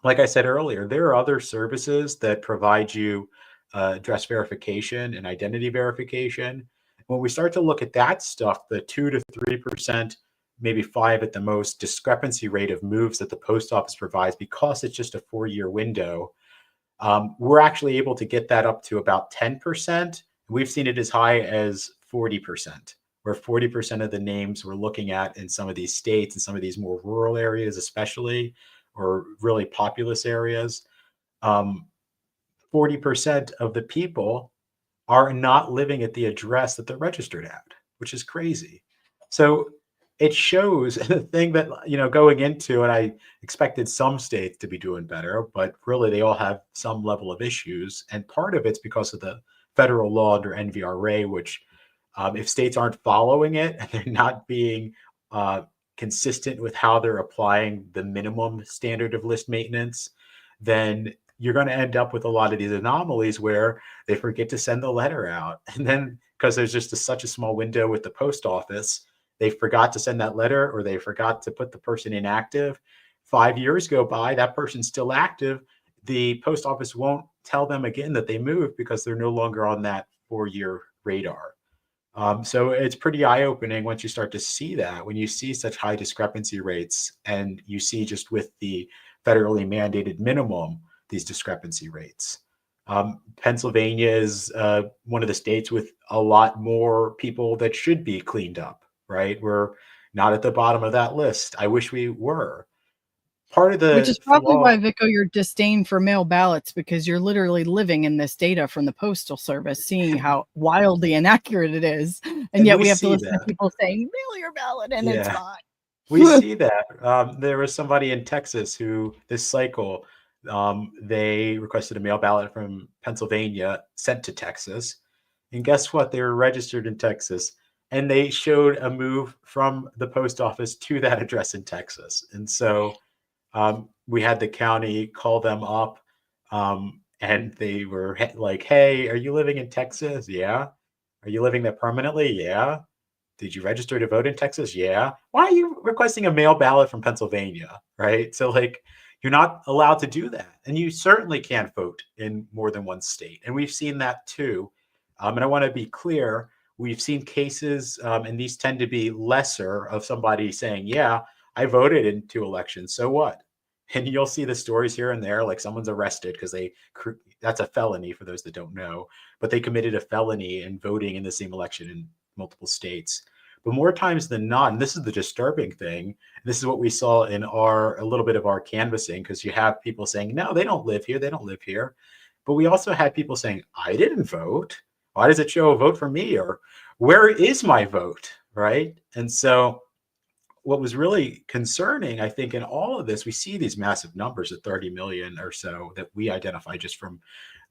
Like I said earlier, there are other services that provide you address verification and identity verification. When we start to look at that stuff, the 2 to 3%, maybe 5 at the most, discrepancy rate of moves that the post office provides, because it's just a 4-year window, we're actually able to get that up to about 10%. We've seen it as high as 40%, where 40% of the names we're looking at in some of these states and some of these more rural areas, especially, or really populous areas, 40% of the people are not living at the address that they're registered at, which is crazy. So it shows the thing that, going into, and I expected some states to be doing better, but really they all have some level of issues. And part of it's because of the federal law under NVRA, which if states aren't following it and they're not being consistent with how they're applying the minimum standard of list maintenance, then you're going to end up with a lot of these anomalies where they forget to send the letter out. And then because there's just such a small window with the post office, they forgot to send that letter, or they forgot to put the person inactive. 5 years go by, that person's still active. The post office won't tell them again that they moved because they're no longer on that 4-year radar. So it's pretty eye-opening once you start to see that, when you see such high discrepancy rates, and you see just with the federally mandated minimum, these discrepancy rates. Pennsylvania is one of the states with a lot more people that should be cleaned up, right? We're not at the bottom of that list. I wish we were. Part of the Which is probably why, Vico, your disdain for mail ballots, because you're literally living in this data from the Postal Service, seeing how wildly inaccurate it is. And yet we have to listen to people saying, mail your ballot and it's fine. We see that. There was somebody in Texas who, this cycle, they requested a mail ballot from Pennsylvania sent to Texas. And guess what? They were registered in Texas. and they showed a move from the post office to that address in Texas. And so we had the county call them up, and they were like, "Hey, are you living in Texas? Yeah. Are you living there permanently? Yeah. Did you register to vote in Texas? Yeah. Why are you requesting a mail ballot from Pennsylvania?" Right? So, like, you're not allowed to do that. And you certainly can't vote in more than one state. And we've seen that too. And I want to be clear, we've seen cases, and these tend to be lesser, of somebody saying, "Yeah, I voted in 2 elections. So what?" And you'll see the stories here and there, like someone's arrested because that's a felony for those that don't know, but they committed a felony in voting in the same election in multiple states. But more times than not, and this is the disturbing thing, this is what we saw in a little bit of our canvassing, because you have people saying, "No, they don't live here. They don't live here." But we also had people saying, "I didn't vote. Why does it show a vote for me?" Or, "Where is my vote?" Right? And so what was really concerning, I think, in all of this, we see these massive numbers of 30 million or so that we identify just from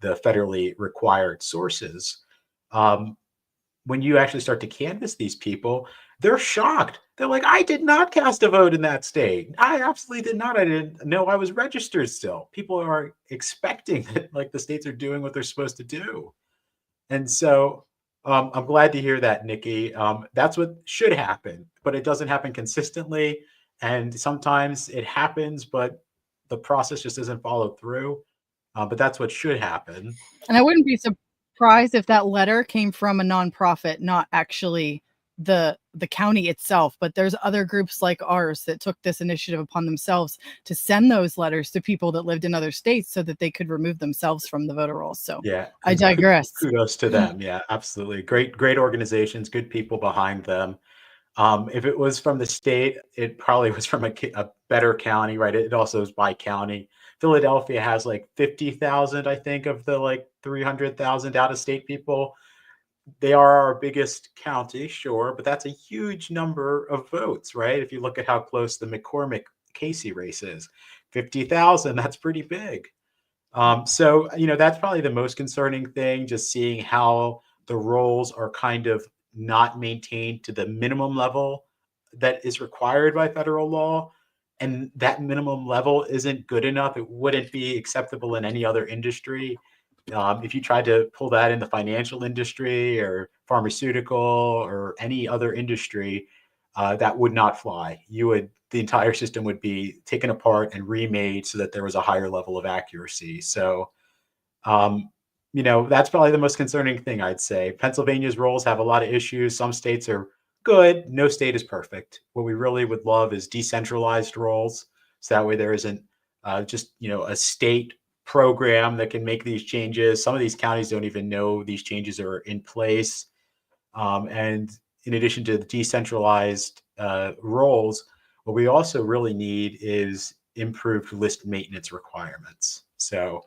the federally required sources. Um, when you actually start to canvass these people, they're shocked. They're like, "I did not cast a vote in that state. I absolutely did not. I didn't know I was registered still." People are expecting that, like, the states are doing what they're supposed to do. And so I'm glad to hear that, Nikki. That's what should happen, but it doesn't happen consistently. And sometimes it happens, but the process just isn't followed through. But that's what should happen. And I wouldn't be surprised if that letter came from a nonprofit, not actually the county itself, but there's other groups like ours that took this initiative upon themselves to send those letters to people that lived in other states so that they could remove themselves from the voter rolls. So Yeah, I digress. kudos to them. Yeah, absolutely. Great organizations, good people behind them. If it was from the state, it probably was from a better county, right? It also is by county. Philadelphia has like 50,000, I think, of the like 300,000 out of state people. They are our biggest county, sure, but that's a huge number of votes, right? If you look at how close the McCormick Casey race is, 50,000, that's pretty big. So, that's probably the most concerning thing, just seeing how the roles are kind of not maintained to the minimum level that is required by federal law. And that minimum level isn't good enough. It wouldn't be acceptable in any other industry. If you tried to pull that in the financial industry or pharmaceutical or any other industry, that would not fly. The entire system would be taken apart and remade so that there was a higher level of accuracy. So, that's probably the most concerning thing, I'd say. Pennsylvania's roles have a lot of issues. Some states are good. No state is perfect. What we really would love is decentralized roles. So that way there isn't just, a state program that can make these changes. Some of these counties don't even know these changes are in place. And in addition to the decentralized roles, what we also really need is improved list maintenance requirements. So,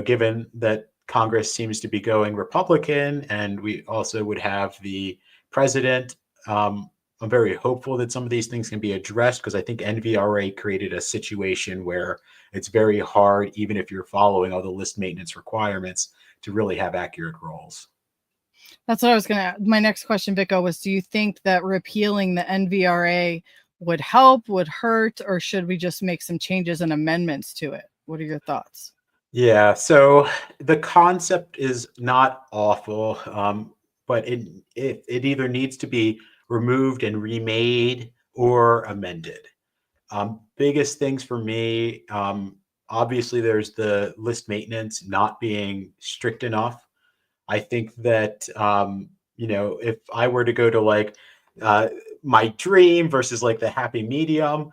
given that Congress seems to be going Republican, and we also would have the president, I'm very hopeful that some of these things can be addressed, because I think NVRA created a situation where it's very hard, even if you're following all the list maintenance requirements, to really have accurate rolls. That's what I was going to, my next question, Vico, was do you think that repealing the NVRA would help, would hurt, or should we just make some changes and amendments to it? What are your thoughts? Yeah, so the concept is not awful, but it either needs to be removed and remade or amended. Biggest things for me, obviously, there's the list maintenance not being strict enough. I think that if I were to go to like my dream versus like the happy medium,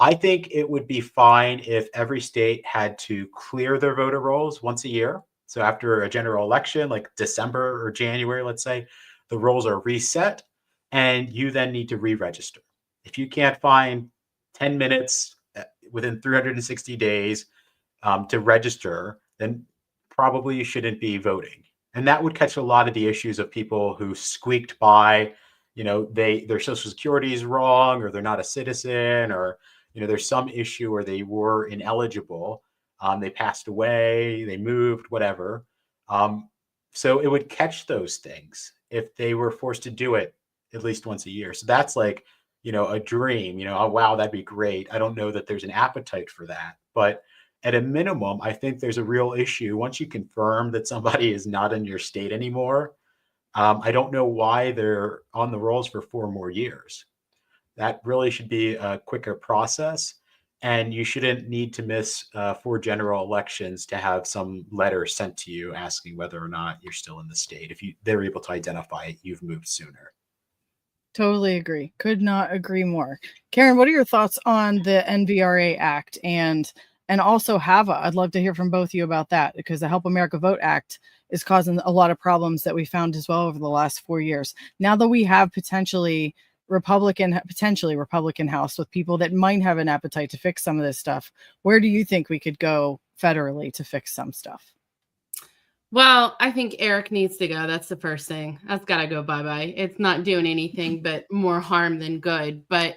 I think it would be fine if every state had to clear their voter rolls once a year. So after a general election, like December or January, let's say, the rolls are reset and you then need to re-register. If you can't find 10 minutes within 360 days to register, then probably you shouldn't be voting. And that would catch a lot of the issues of people who squeaked by, their social security is wrong, or they're not a citizen, or there's some issue where they were ineligible. They passed away, they moved, whatever. So it would catch those things if they were forced to do it at least once a year. So that's like, a dream, oh, wow, that'd be great. I don't know that there's an appetite for that, but at a minimum, I think there's a real issue. Once you confirm that somebody is not in your state anymore, I don't know why they're on the rolls for 4 more years. That really should be a quicker process. And you shouldn't need to miss 4 general elections to have some letter sent to you asking whether or not you're still in the state. If they're able to identify it, you've moved sooner. Totally agree. Could not agree more. Karen, what are your thoughts on the NVRA Act and also HAVA? I'd love to hear from both of you about that, because the Help America Vote Act is causing a lot of problems that we found as well over the last 4 years. Now that we have potentially Republican House with people that might have an appetite to fix some of this stuff, where do you think we could go federally to fix some stuff? Well, I think Eric needs to go. That's the first thing. That's got to go bye-bye. It's not doing anything but more harm than good. But,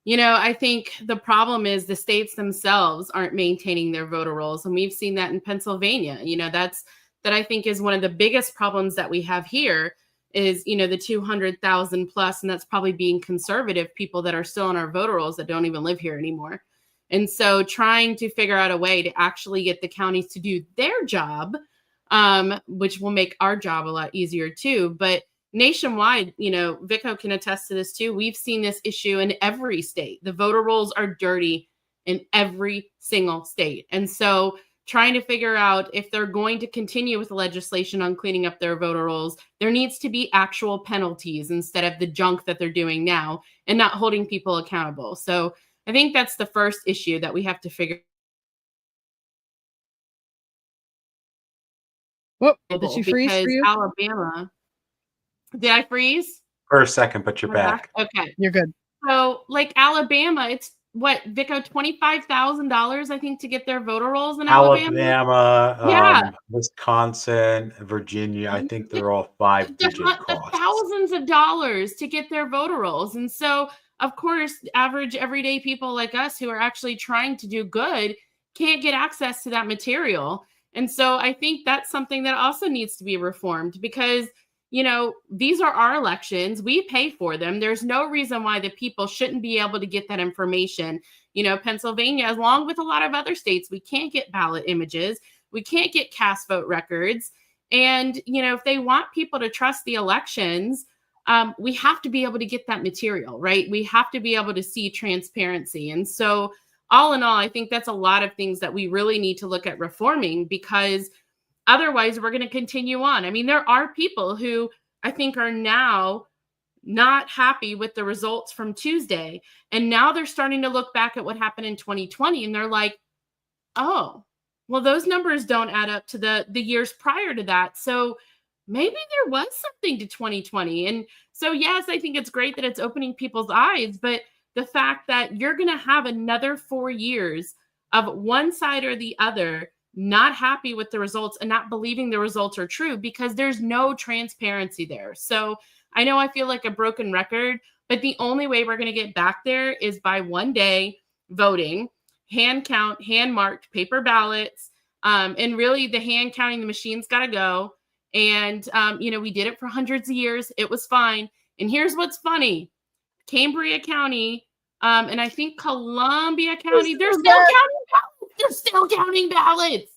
I think the problem is the states themselves aren't maintaining their voter rolls. And we've seen that in Pennsylvania. That I think is one of the biggest problems that we have here is, the 200,000 plus, and that's probably being conservative people that are still on our voter rolls that don't even live here anymore. And so trying to figure out a way to actually get the counties to do their job, which will make our job a lot easier too. But nationwide, Vico can attest to this too. We've seen this issue in every state. The voter rolls are dirty in every single state. And so trying to figure out if they're going to continue with the legislation on cleaning up their voter rolls, there needs to be actual penalties instead of the junk that they're doing now and not holding people accountable. So I think that's the first issue that we have to figure. Whoop, did she freeze for you? Alabama. Did I freeze? For a second, but you're back. Okay. You're good. So like Alabama, it's what, Vico, $25,000, I think, to get their voter rolls in Alabama. Wisconsin, Virginia. I think they're all 5-digit costs. Thousands of dollars to get their voter rolls. And so, of course, average everyday people like us who are actually trying to do good can't get access to that material. And so I think that's something that also needs to be reformed because, these are our elections. We pay for them. There's no reason why the people shouldn't be able to get that information. Pennsylvania, along with a lot of other states, we can't get ballot images. We can't get cast vote records. And, if they want people to trust the elections, we have to be able to get that material, right? We have to be able to see transparency. And so all in all, I think that's a lot of things that we really need to look at reforming because otherwise we're going to continue on. I mean, there are people who I think are now not happy with the results from Tuesday. And now they're starting to look back at what happened in 2020 and they're like, oh, well, those numbers don't add up to the years prior to that. So maybe there was something to 2020. And so, yes, I think it's great that it's opening people's eyes, but the fact that you're going to have another 4 years of one side or the other not happy with the results and not believing the results are true because there's no transparency there. So I know I feel like a broken record, but the only way we're going to get back there is by one day voting, hand count, hand marked paper ballots. And really the hand counting, the machine's got to go. And, we did it for hundreds of years. It was fine. And here's what's funny. Cambria County, and I think Columbia County, they're still counting ballots. They're still counting ballots.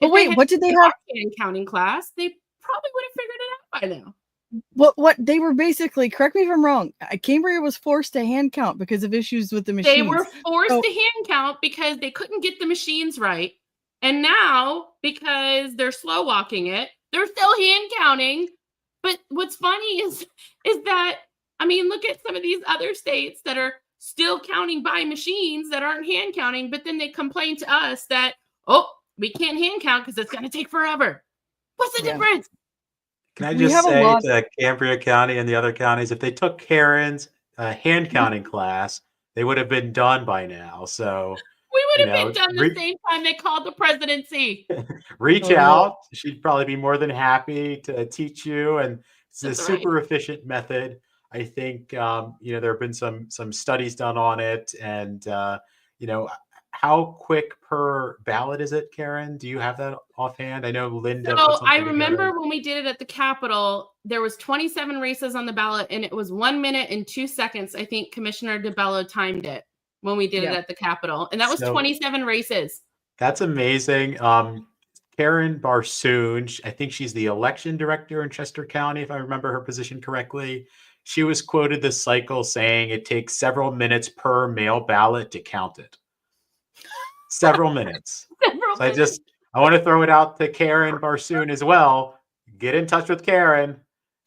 But wait, what did they have? In counting class, they probably would have figured it out by now. What they were basically, correct me if I'm wrong, Cambria was forced to hand count because of issues with the machines. They were forced to hand count because they couldn't get the machines right. And now, because they're slow walking it, they're still hand counting. But what's funny is that, I mean, look at some of these other states that are still counting by machines that aren't hand counting, but then they complain to us that, oh, we can't hand count because it's going to take forever. What's the difference? Can I just say to Cambria County and the other counties, if they took Karen's hand counting class, they would have been done by now. So we would have been done the same time they called the presidency. Reach out. She'd probably be more than happy to teach you. And it's a super efficient method. I think, there have been some studies done on it and, how quick per ballot is it, Karen? Do you have that offhand? I know Linda. So I remember when we did it at the Capitol, there was 27 races on the ballot, and it was 1 minute and 2 seconds. I think Commissioner DeBello timed it when we did it at the Capitol, and that was 27 races. That's amazing. Karen Barsoon, I think she's the election director in Chester County, if I remember her position correctly. She was quoted this cycle saying it takes several minutes per mail ballot to count it. Several minutes. I want to throw it out to Karen Barsoon as well. Get in touch with Karen.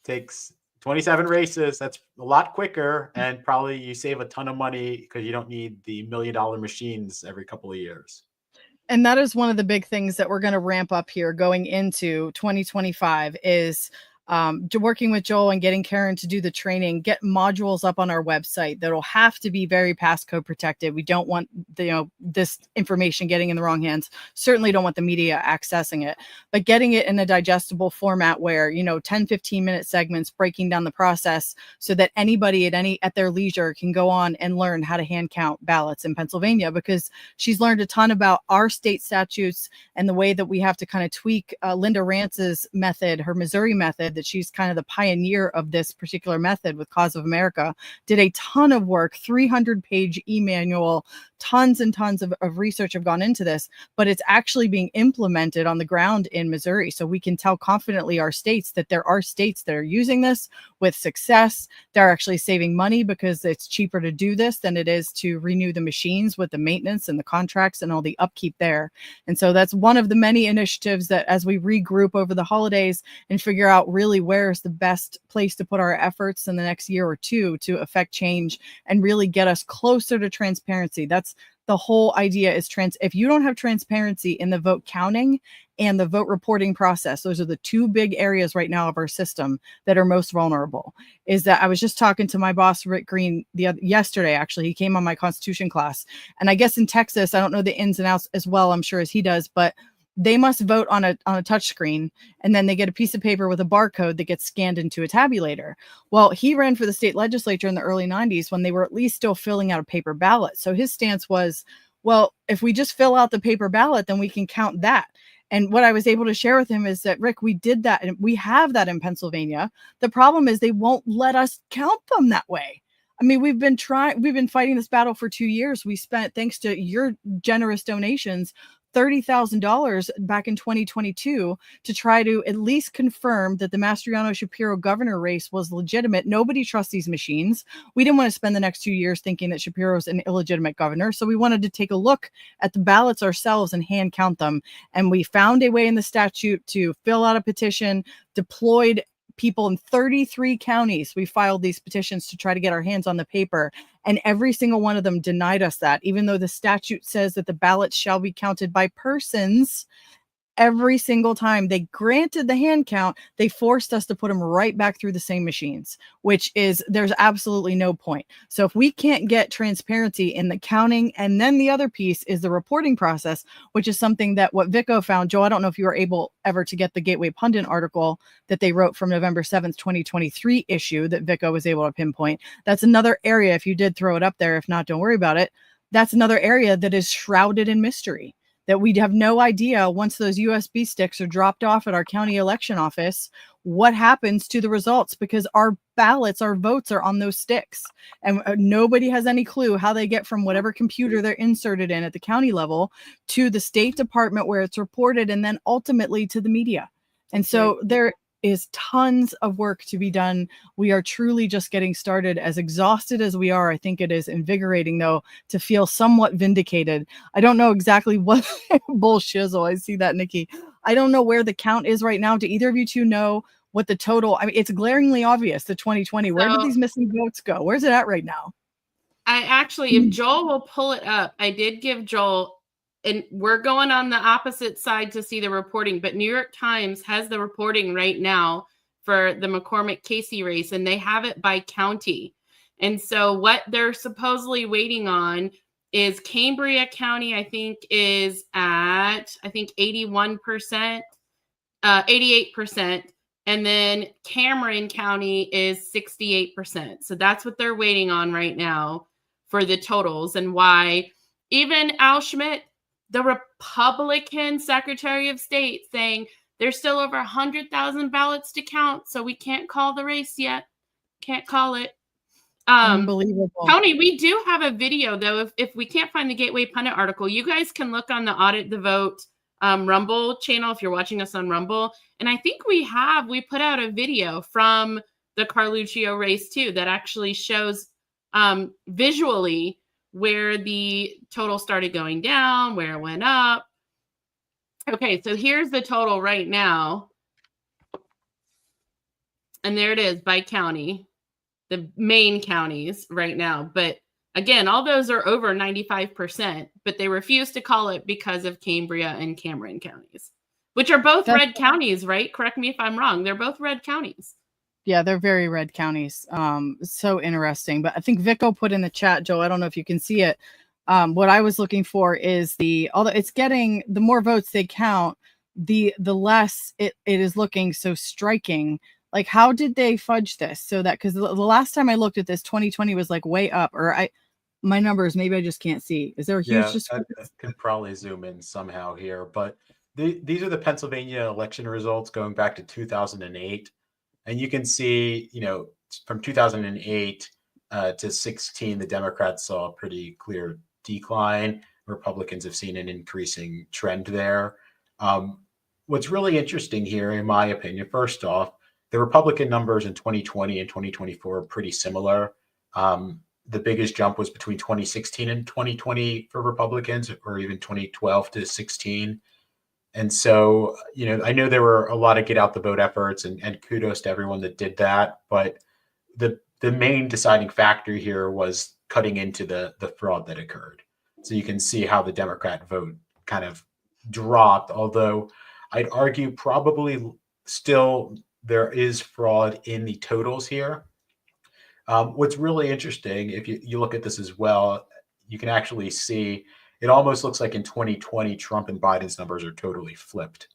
Takes 27 races. That's a lot quicker, and probably you save a ton of money because you don't need the $1 million machines every couple of years. And that is one of the big things that we're going to ramp up here going into 2025 is working with Joel and getting Karen to do the training, get modules up on our website that'll have to be very passcode protected. We don't want this information getting in the wrong hands. Certainly don't want the media accessing it, but getting it in a digestible format where, 10, 15-minute segments breaking down the process so that anybody at their leisure can go on and learn how to hand count ballots in Pennsylvania, because she's learned a ton about our state statutes and the way that we have to kind of tweak Linda Rantz's method, her Missouri method, that she's kind of the pioneer of this particular method with Cause of America, did a ton of work, 300-page e-manual, tons and tons of research have gone into this, but it's actually being implemented on the ground in Missouri. So we can tell confidently our states that there are states that are using this with success. They're actually saving money because it's cheaper to do this than it is to renew the machines with the maintenance and the contracts and all the upkeep there. And so that's one of the many initiatives that as we regroup over the holidays and figure out really where's the best place to put our efforts in the next year or two to affect change and really get us closer to transparency. That's the whole idea is if you don't have transparency in the vote counting and the vote reporting process, those are the two big areas right now of our system that are most vulnerable. Is that I was just talking to my boss, Rick Green, yesterday, actually. He came on my Constitution class. And I guess in Texas, I don't know the ins and outs as well, I'm sure, as he does, but they must vote on a touch screen, and then they get a piece of paper with a barcode that gets scanned into a tabulator. Well, he ran for the state legislature in the early 90s when they were at least still filling out a paper ballot. So his stance was, well, if we just fill out the paper ballot, then we can count that. And what I was able to share with him is that, Rick, we did that, and we have that in Pennsylvania. The problem is they won't let us count them that way. I mean, we've been fighting this battle for 2 years. We spent, thanks to your generous donations, $30,000 back in 2022 to try to at least confirm that the Mastriano-Shapiro governor race was legitimate. Nobody trusts these machines. We didn't want to spend the next 2 years thinking that Shapiro's an illegitimate governor. So we wanted to take a look at the ballots ourselves and hand count them. And we found a way in the statute to fill out a petition, deployed people in 33 counties. We filed these petitions to try to get our hands on the paper, and every single one of them denied us that, even though the statute says that the ballots shall be counted by persons. Every single time they granted the hand count, they forced us to put them right back through the same machines, which is, there's absolutely no point. So if we can't get transparency in the counting, and then the other piece is the reporting process, which is something that what Vico found. Joe, I don't know if you were able ever to get the Gateway Pundit article that they wrote from November 7th, 2023 issue that Vico was able to pinpoint. That's another area, if you did throw it up there, if not, don't worry about it. That's another area that is shrouded in mystery, that we'd have no idea once those USB sticks are dropped off at our county election office, what happens to the results, because our ballots, our votes are on those sticks. And nobody has any clue how they get from whatever computer they're inserted in at the county level to the State Department where it's reported, and then ultimately to the media. And so there is tons of work to be done. We are truly just getting started. As exhausted as we are, I think it is invigorating, though, to feel somewhat vindicated. I don't know exactly what bullshizzle. I see that, Nikki. I don't know where the count is right now. Do either of you two know what the total? I mean, it's glaringly obvious, the 2020. Where did these missing votes go? Where's it at right now? I actually, if Joel will pull it up, I did give Joel, and we're going on the opposite side to see the reporting, but New York Times has the reporting right now for the McCormick-Casey race, and they have it by county. And so what they're supposedly waiting on is Cambria County, I think, is at, 81%, 88%. And then Cameron County is 68%. So that's what they're waiting on right now for the totals, and why even Al Schmidt, the Republican Secretary of State, saying There's still over 100,000 ballots to count, so we can't call the race yet. Can't call it. Unbelievable. Tony, we do have a video, though. If we can't find the Gateway Pundit article, you guys can look on the Audit the Vote Rumble channel if you're watching us on Rumble. And I think we put out a video from the Carluccio race, too, that actually shows visually where the total started going down, where it went up. Okay, so here's the total right now. And there it is by county, the main counties right now. But again, all those are over 95%, but they refuse to call it because of Cambria and Cameron counties, which are both red counties, right? Correct me if I'm wrong. They're both red counties. Yeah, they're very red counties. So interesting. But I think Vico put in the chat, Joe, I don't know if you can see it. What I was looking for is although it's getting, the more votes they count, the less it is looking so striking. Like, how did they fudge this so that, because the last time I looked at this, 2020 was like way up, or my numbers, maybe I just can't see. Is there a huge discrepancy? I can probably zoom in somehow here, but these are the Pennsylvania election results going back to 2008. And you can see, from 2008 to 16, the Democrats saw a pretty clear decline. Republicans have seen an increasing trend there. What's really interesting here, in my opinion, first off, the Republican numbers in 2020 and 2024 are pretty similar. The biggest jump was between 2016 and 2020 for Republicans, or even 2012 to 16. And so, I know there were a lot of get out the vote efforts, and kudos to everyone that did that. But the main deciding factor here was cutting into the fraud that occurred. So you can see how the Democrat vote kind of dropped, although I'd argue probably still there is fraud in the totals here. What's really interesting, if you look at this as well, you can actually see it almost looks like in 2020, Trump and Biden's numbers are totally flipped.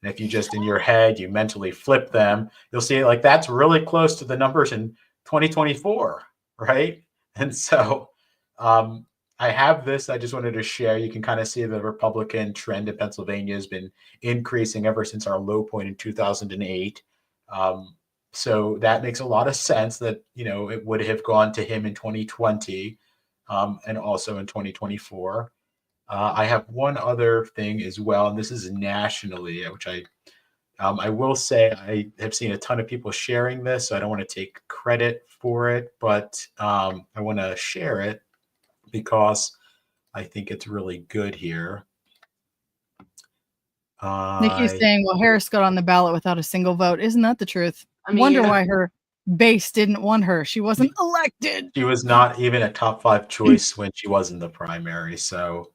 And if you just in your head, you mentally flip them, you'll see like that's really close to the numbers in 2024, right? And so I have this, I just wanted to share. You can kind of see the Republican trend in Pennsylvania has been increasing ever since our low point in 2008. So that makes a lot of sense that, it would have gone to him in 2020 and also in 2024. I have one other thing as well, and this is nationally, which I will say I have seen a ton of people sharing this, so I don't want to take credit for it, but I want to share it because I think it's really good here. Nikki's saying, well, Harris got on the ballot without a single vote. Isn't that the truth? I wonder why her base didn't want her. She wasn't elected. She was not even a top 5 choice when she was in the primary. So,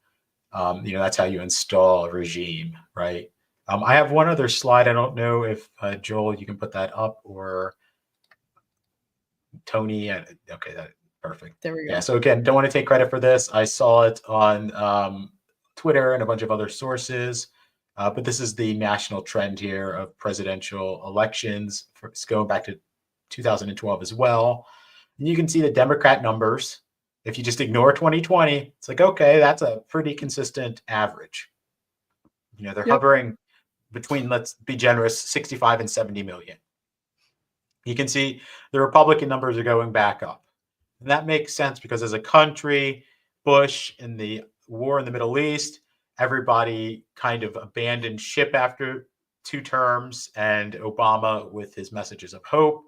that's how you install a regime, right? I have one other slide. I don't know if Joel, you can put that up, or Tony. Okay, perfect. There we go. Yeah. So again, don't want to take credit for this. I saw it on Twitter and a bunch of other sources. But this is the national trend here of presidential elections. It's going back to 2012 as well. And you can see the Democrat numbers. If you just ignore 2020, it's like, okay, that's a pretty consistent average. They're hovering between, let's be generous, 65 and 70 million. You can see the Republican numbers are going back up. And that makes sense because as a country, Bush and the war in the Middle East, everybody kind of abandoned ship after 2 terms, and Obama with his messages of hope.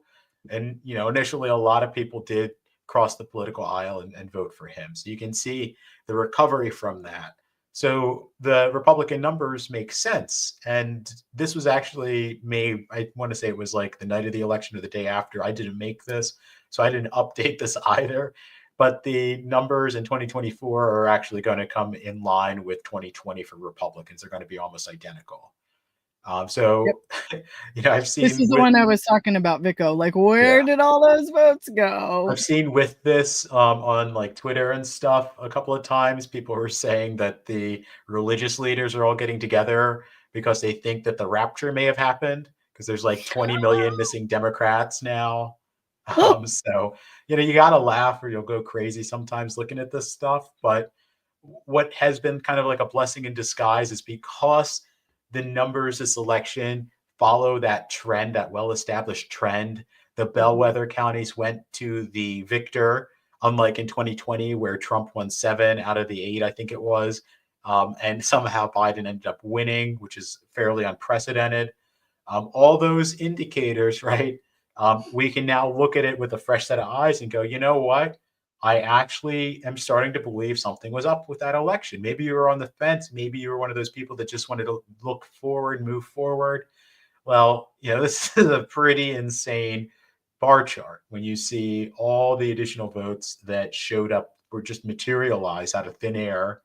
And, initially a lot of people did cross the political aisle and vote for him. So you can see the recovery from that. So the Republican numbers make sense. And this was actually made, I want to say it was like the night of the election or the day after. I didn't make this, so I didn't update this either. But the numbers in 2024 are actually going to come in line with 2020 for Republicans. They're going to be almost identical. I've seen this is the one I was talking about, Vico. Like, where did all those votes go? I've seen with this on like Twitter and stuff a couple of times, people were saying that the religious leaders are all getting together because they think that the rapture may have happened because there's like 20 million missing Democrats now. So, you got to laugh or you'll go crazy sometimes looking at this stuff. But what has been kind of like a blessing in disguise is because the numbers this election follow that trend, that well-established trend. The bellwether counties went to the victor, unlike in 2020, where Trump won 7 out of the 8, I think it was. And somehow Biden ended up winning, which is fairly unprecedented. All those indicators, right? We can now look at it with a fresh set of eyes and go, you know what? I actually am starting to believe something was up with that election. Maybe you were on the fence. Maybe you were one of those people that just wanted to look forward, move forward. Well, this is a pretty insane bar chart when you see all the additional votes that showed up or just materialized out of thin air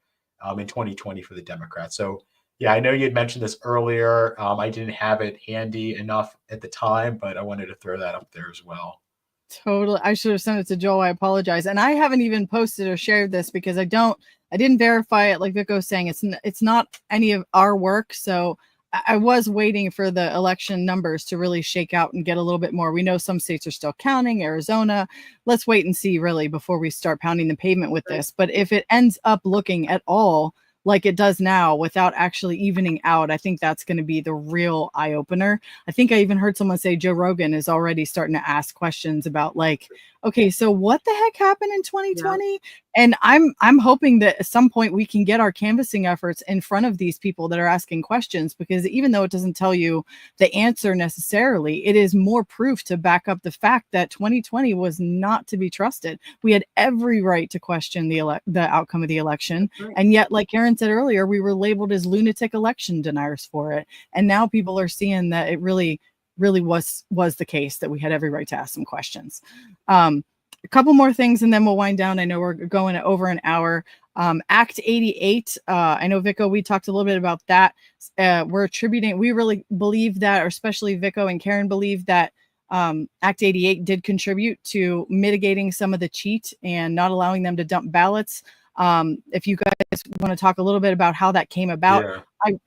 in 2020 for the Democrats. So, yeah, I know you had mentioned this earlier. I didn't have it handy enough at the time, but I wanted to throw that up there as well. Totally. I should have sent it to Joel. I apologize. And I haven't even posted or shared this because I didn't verify it. Like Vico was saying, it's not any of our work. So I was waiting for the election numbers to really shake out and get a little bit more. We know some states are still counting, Arizona. Let's wait and see really before we start pounding the pavement with this. But if it ends up looking at all like it does now without actually evening out, I think that's going to be the real eye opener. I think I even heard someone say Joe Rogan is already starting to ask questions about like, okay, so what the heck happened in 2020? Yeah. And I'm hoping that at some point we can get our canvassing efforts in front of these people that are asking questions, because even though it doesn't tell you the answer necessarily, it is more proof to back up the fact that 2020 was not to be trusted. We had every right to question the outcome of the election. Right. And yet, like Karen said earlier, we were labeled as lunatic election deniers for it. And now people are seeing that it really was the case, that we had every right to ask some questions. A couple more things and then we'll wind down. I know we're going over an hour. Act 88. I know, Vico, we talked a little bit about that. We really believe that, or especially Vico and Karen believe that Act 88 did contribute to mitigating some of the cheat and not allowing them to dump ballots. If you guys want to talk a little bit about how that came about, yeah.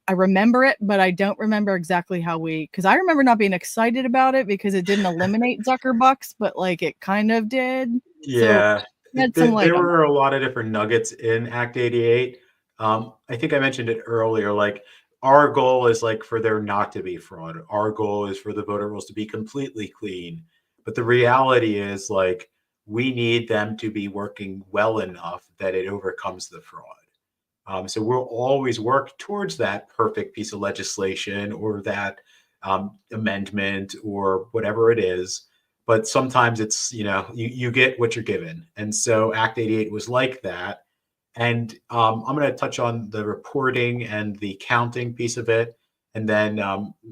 I remember it, but I don't remember exactly how because I remember not being excited about it because it didn't eliminate Zuckerbucks, but like it kind of did. Yeah. So there were a lot of different nuggets in Act 88. I think I mentioned it earlier, like our goal is like for there not to be fraud. Our goal is for the voter rolls to be completely clean. But the reality is like, we need them to be working well enough that it overcomes the fraud. So we'll always work towards that perfect piece of legislation or that amendment or whatever it is. But sometimes it's, you get what you're given. And so Act 88 was like that. And I'm going to touch on the reporting and the counting piece of it. And then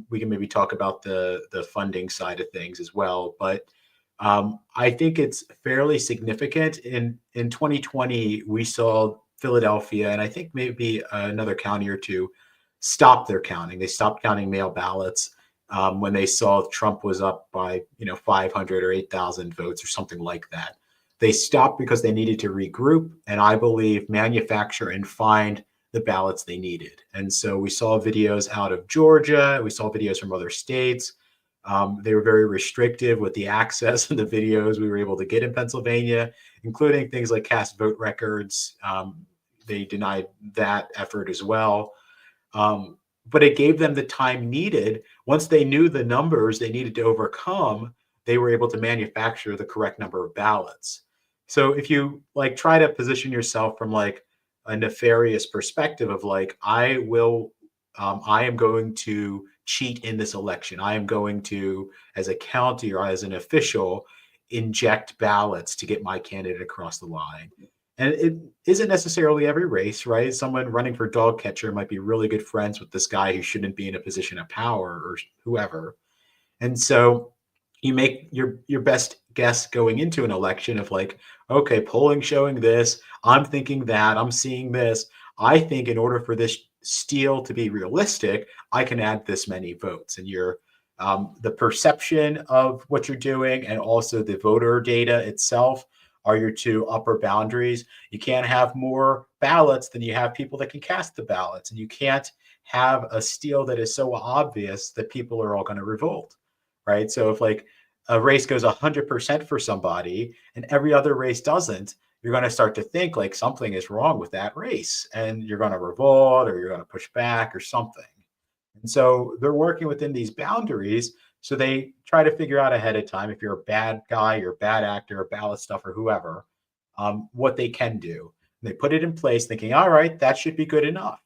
we can maybe talk about the funding side of things as well. But I think it's fairly significant. In 2020, we saw Philadelphia, and I think maybe another county or two, stop their counting. They stopped counting mail ballots when they saw Trump was up by 500 or 8,000 votes or something like that. They stopped because they needed to regroup and I believe manufacture and find the ballots they needed. And so we saw videos out of Georgia. We saw videos from other states. They were very restrictive with the access and the videos we were able to get in Pennsylvania, including things like cast vote records. They denied that effort as well. But it gave them the time needed. Once they knew the numbers they needed to overcome, they were able to manufacture the correct number of ballots. So if you like try to position yourself from like a nefarious perspective of like, I am going to cheat in this election. I am going to, as a county or as an official, inject ballots to get my candidate across the line. And it isn't necessarily every race, right? Someone running for dog catcher might be really good friends with this guy who shouldn't be in a position of power or whoever. And so you make your best guess going into an election of like, okay, polling showing this, I'm thinking that, I'm seeing this. I think in order for this steal to be realistic, I can add this many votes. And the perception of what you're doing and also the voter data itself are your two upper boundaries. You can't have more ballots than you have people that can cast the ballots. And you can't have a steal that is so obvious that people are all going to revolt, right? So if like a race goes 100% for somebody and every other race doesn't, you're going to start to think like something is wrong with that race and you're going to revolt or you're going to push back or something. And so they're working within these boundaries. So they try to figure out ahead of time, if you're a bad guy, you're a bad actor, a ballot stuffer, whoever, what they can do. And they put it in place thinking, all right, that should be good enough.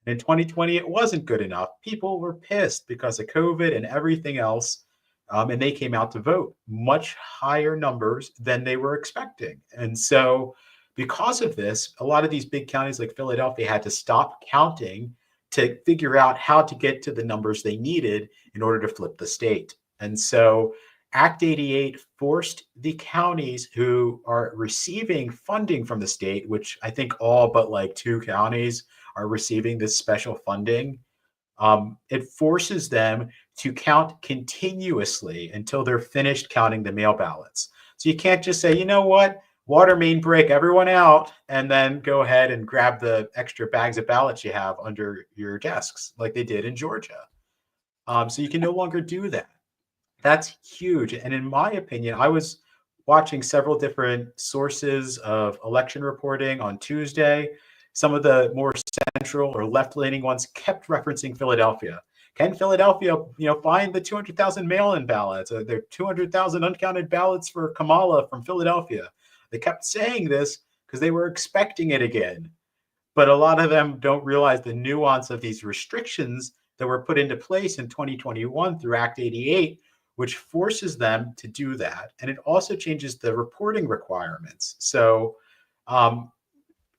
And in 2020, it wasn't good enough. People were pissed because of COVID and everything else. And they came out to vote, much higher numbers than they were expecting. And so because of this, a lot of these big counties like Philadelphia had to stop counting to figure out how to get to the numbers they needed in order to flip the state. And so Act 88 forced the counties who are receiving funding from the state, which I think all but like 2 counties are receiving this special funding. It forces them to count continuously until they're finished counting the mail ballots. So you can't just say, you know what, water main break, everyone out, and then go ahead and grab the extra bags of ballots you have under your desks like they did in Georgia. So you can no longer do that. That's huge. And in my opinion, I was watching several different sources of election reporting on Tuesday. Some of the more central or left-leaning ones kept referencing Philadelphia. Can Philadelphia, find the 200,000 mail-in ballots? There are 200,000 uncounted ballots for Kamala from Philadelphia. They kept saying this because they were expecting it again. But a lot of them don't realize the nuance of these restrictions that were put into place in 2021 through Act 88, which forces them to do that. And it also changes the reporting requirements. So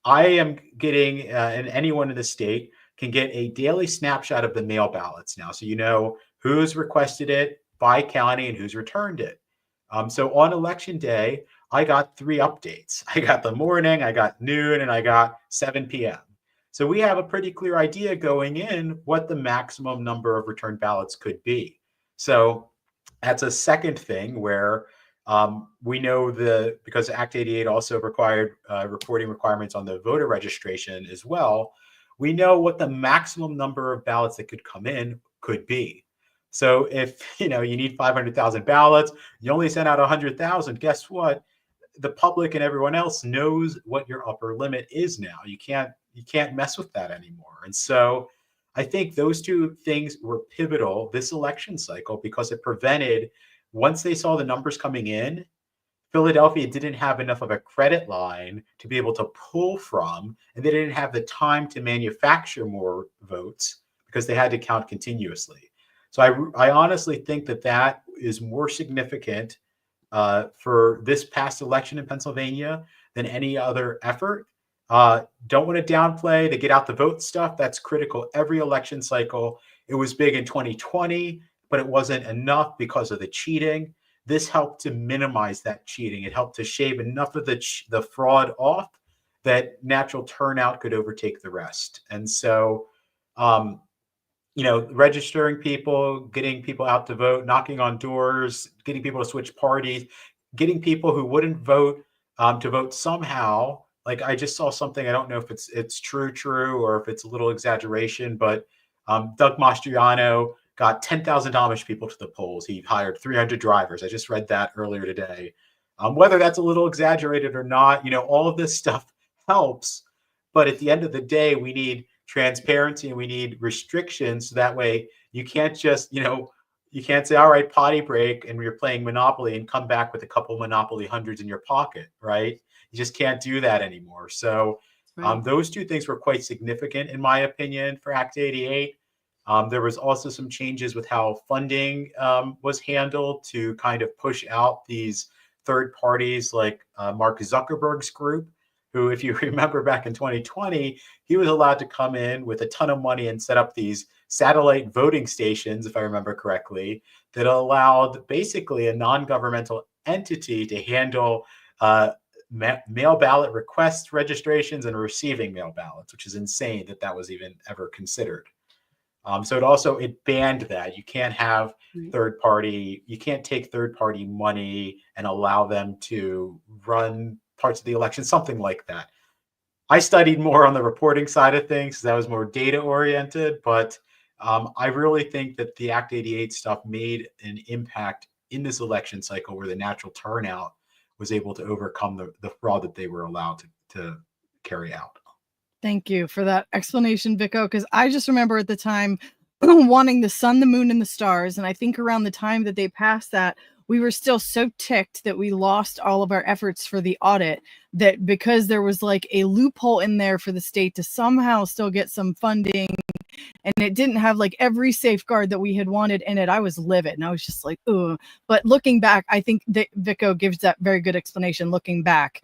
I am getting, and anyone in the state can get a daily snapshot of the mail ballots now. So you know who's requested it by county and who's returned it. So on election day, I got 3 updates. I got the morning, I got noon, and I got 7 p.m. So we have a pretty clear idea going in what the maximum number of returned ballots could be. So that's a second thing where we know because Act 88 also required reporting requirements on the voter registration as well, we know what the maximum number of ballots that could come in could be. So if you need 500,000 ballots, you only sent out 100,000, guess what? The public and everyone else knows what your upper limit is now. You can't mess with that anymore. And so I think those 2 things were pivotal this election cycle because it prevented, once they saw the numbers coming in, Philadelphia didn't have enough of a credit line to be able to pull from, and they didn't have the time to manufacture more votes because they had to count continuously. So I honestly think that is more significant for this past election in Pennsylvania than any other effort. Don't want to downplay the get out the vote stuff. That's critical every election cycle. It was big in 2020, but it wasn't enough because of the cheating. This helped to minimize that cheating. It helped to shave enough of the fraud off that natural turnout could overtake the rest. And so, registering people, getting people out to vote, knocking on doors, getting people to switch parties, getting people who wouldn't vote to vote somehow. Like I just saw something, I don't know if it's true, or if it's a little exaggeration, but Doug Mastriano got 10,000 Amish people to the polls. He hired 300 drivers. I just read that earlier today. Whether that's a little exaggerated or not, all of this stuff helps. But at the end of the day, we need transparency and we need restrictions. So that way you can't just, you can't say, all right, potty break, and we're playing Monopoly and come back with a couple Monopoly hundreds in your pocket, right? You just can't do that anymore. So those 2 things were quite significant, in my opinion, for Act 88. There was also some changes with how funding was handled to kind of push out these third parties like Mark Zuckerberg's group, who, if you remember back in 2020, he was allowed to come in with a ton of money and set up these satellite voting stations, if I remember correctly, that allowed basically a non-governmental entity to handle mail ballot requests, registrations, and receiving mail ballots, which is insane that was even ever considered. So it banned that. You can't have you can't take third party money and allow them to run parts of the election, something like that. I studied more on the reporting side of things. That was more data oriented, but I really think that the Act 88 stuff made an impact in this election cycle where the natural turnout was able to overcome the fraud that they were allowed to carry out. Thank you for that explanation, Vico, because I just remember at the time wanting the sun, the moon, and the stars. And I think around the time that they passed that, we were still so ticked that we lost all of our efforts for the audit, that because there was like a loophole in there for the state to somehow still get some funding, and it didn't have like every safeguard that we had wanted in it, I was livid. And I was just like, ooh. But looking back, I think that Vico gives that very good explanation. Looking back,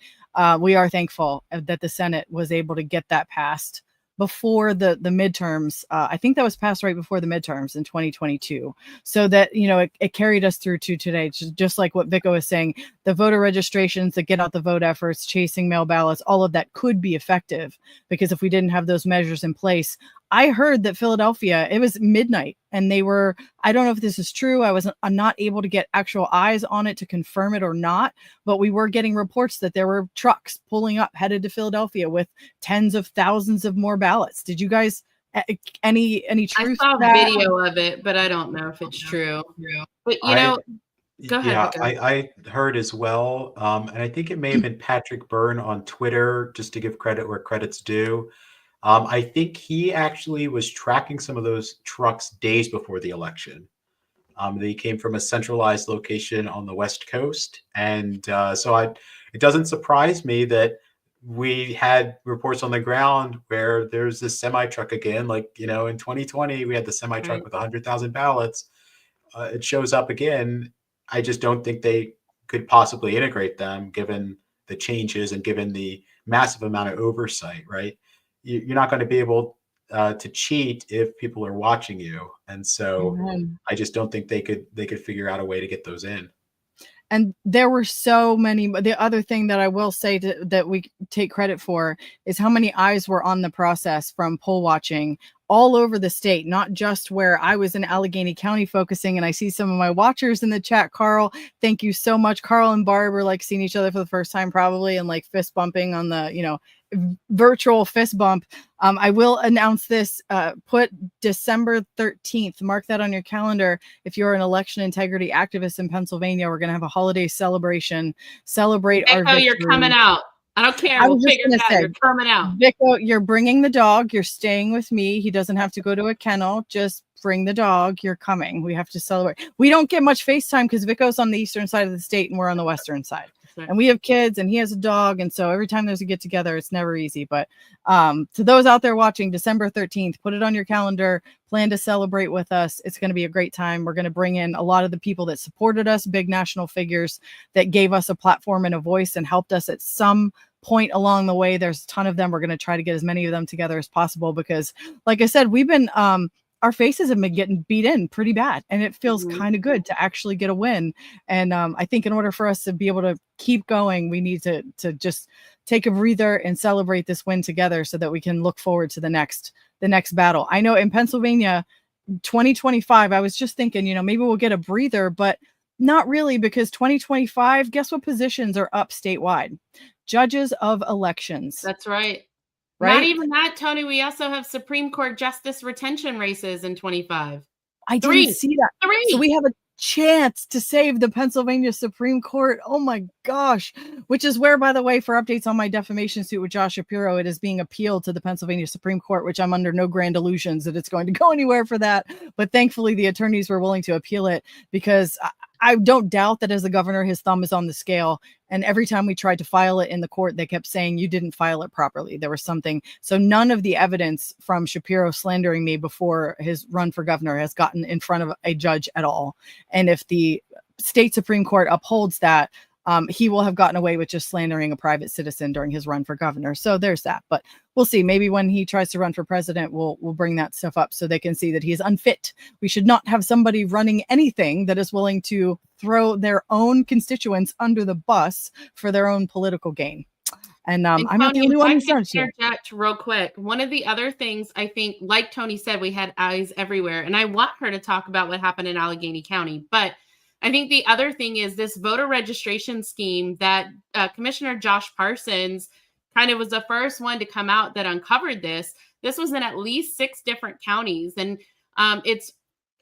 we are thankful that the Senate was able to get that passed before the midterms. I think that was passed right before the midterms in 2022. So that, you know, it carried us through to today, just like what Vico is saying. The voter registrations, the get out the vote efforts, chasing mail ballots, all of that could be effective, because if we didn't have those measures in place. I heard that Philadelphia, it was midnight, and they were, I don't know if this is true. I'm not able to get actual eyes on it to confirm it or not, but we were getting reports that there were trucks pulling up headed to Philadelphia with tens of thousands of more ballots. Did you guys any truth? I saw to that? video of it, but I don't know if it's true. But you know, go ahead. Yeah, Vico. I heard as well. And I think it may have been Patrick Byrne on Twitter, just to give credit where credit's due. I think he actually was tracking some of those trucks days before the election. They came from a centralized location on the West Coast. And it doesn't surprise me that we had reports on the ground where there's this semi truck again. Like, you know, in 2020, we had the semi truck with 100,000 ballots. It shows up again. I just don't think they could possibly integrate them, given the changes and given the massive amount of oversight, right? You're not going to be able to cheat if people are watching you. And so I just don't think they could figure out a way to get those in. And there were so many. The other thing that I will say that we take credit for is how many eyes were on the process from poll watching all over the state, not just where I was in Allegheny County focusing. And I see some of my watchers in the chat. Carl, thank you so much. Carl and Barb are like seeing each other for the first time probably, and like fist bumping on the, you know, virtual fist bump. I will announce this, put December 13th, mark that on your calendar. If you're an election integrity activist in Pennsylvania, we're going to have a holiday celebration, celebrate our victory. You're coming out. I don't care. We'll figure it out. You're coming out. Vico, you're bringing the dog. You're staying with me. He doesn't have to go to a kennel. Just bring the dog. You're coming. We have to celebrate. We don't get much FaceTime because Vico's on the eastern side of the state and we're on the western side. And we have kids and he has a dog. And so every time there's a get together, it's never easy. But to those out there watching, December 13th, put it on your calendar, plan to celebrate with us. It's going to be a great time. We're going to bring in a lot of the people that supported us, big national figures that gave us a platform and a voice and helped us at some point along the way. There's a ton of them. We're going to try to get as many of them together as possible because, like I said, we've been our faces have been getting beat in pretty bad, and it feels kind of good to actually get a win. And I think in order for us to be able to keep going, we need to just take a breather and celebrate this win together so that we can look forward to the next battle. I know in Pennsylvania 2025, I was just thinking, you know, maybe we'll get a breather, but not really, because 2025, guess what positions are up statewide? Judges of elections. That's right. Right? Not even that, Tony. We also have Supreme Court justice retention races in 25. I didn't see that. 3. So we have a chance to save the Pennsylvania Supreme Court. Oh my gosh. Which is where, by the way, for updates on my defamation suit with Josh Shapiro, it is being appealed to the Pennsylvania Supreme Court, which I'm under no grand illusions that it's going to go anywhere for that. But thankfully, the attorneys were willing to appeal it, because I don't doubt that as the governor, his thumb is on the scale. And every time we tried to file it in the court, they kept saying, you didn't file it properly. There was something. So none of the evidence from Shapiro slandering me before his run for governor has gotten in front of a judge at all. And if the state Supreme Court upholds that, he will have gotten away with just slandering a private citizen during his run for governor. So there's that. But we'll see. Maybe when he tries to run for president, we'll bring that stuff up so they can see that he is unfit. We should not have somebody running anything that is willing to throw their own constituents under the bus for their own political gain. And I'm not the only one who starts here. Real quick. One of the other things, I think, like Tony said, we had eyes everywhere. And I want her to talk about what happened in Allegheny County. But I think the other thing is this voter registration scheme that Commissioner Josh Parsons kind of was the first one to come out that uncovered this. This was in at least 6 different counties. And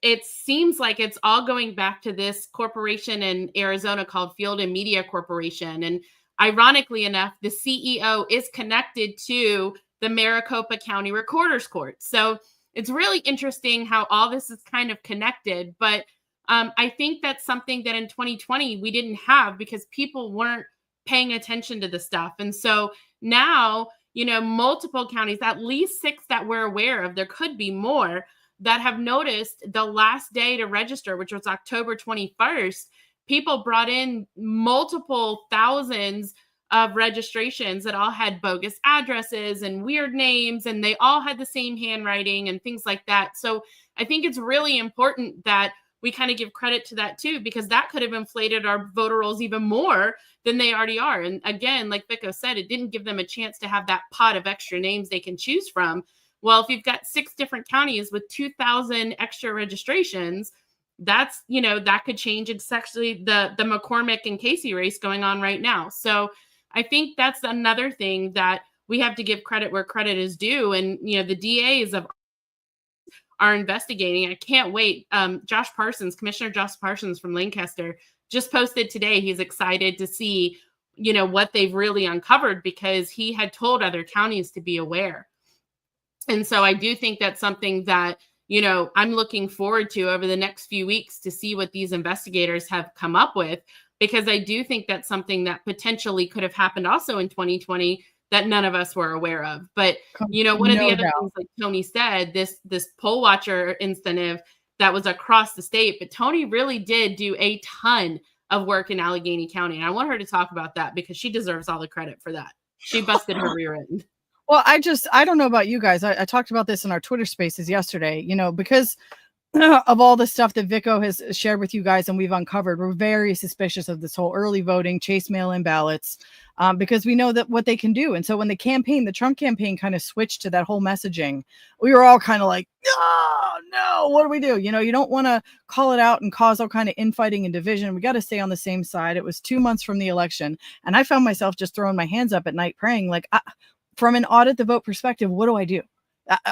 it seems like it's all going back to this corporation in Arizona called Field and Media Corporation. And ironically enough, the CEO is connected to the Maricopa County Recorder's Court. So it's really interesting how all this is kind of connected. But I think that's something that in 2020 we didn't have because people weren't paying attention to the stuff. And so now, multiple counties, at least 6 that we're aware of, there could be more, that have noticed the last day to register, which was October 21st, people brought in multiple thousands of registrations that all had bogus addresses and weird names, and they all had the same handwriting and things like that. So I think it's really important that we kind of give credit to that too, because that could have inflated our voter rolls even more than they already are. And again, like Vico said, it didn't give them a chance to have that pot of extra names they can choose from. Well, if you've got 6 different counties with 2,000 extra registrations, that's, that could change. It's actually the McCormick and Casey race going on right now. So I think that's another thing that we have to give credit where credit is due. And, the DAs are investigating. I can't wait. Commissioner Josh Parsons from Lancaster just posted today. He's excited to see, what they've really uncovered, because he had told other counties to be aware. And so I do think that's something that, I'm looking forward to over the next few weeks to see what these investigators have come up with, because I do think that's something that potentially could have happened also in 2020 that none of us were aware of. But, one of the other things, like Tony said, this poll watcher incentive that was across the state, but Tony really did do a ton of work in Allegheny County. And I want her to talk about that because she deserves all the credit for that. She busted her rear end. Well, I don't know about you guys. I talked about this in our Twitter spaces yesterday, because of all the stuff that Vico has shared with you guys and we've uncovered, we're very suspicious of this whole early voting, chase mail-in ballots, because we know that what they can do. And so when the Trump campaign kind of switched to that whole messaging, we were all kind of like, oh, no, what do we do? You don't want to call it out and cause all kind of infighting and division. We got to stay on the same side. It was 2 months from the election. And I found myself just throwing my hands up at night praying, like, from an audit the vote perspective, what do I do?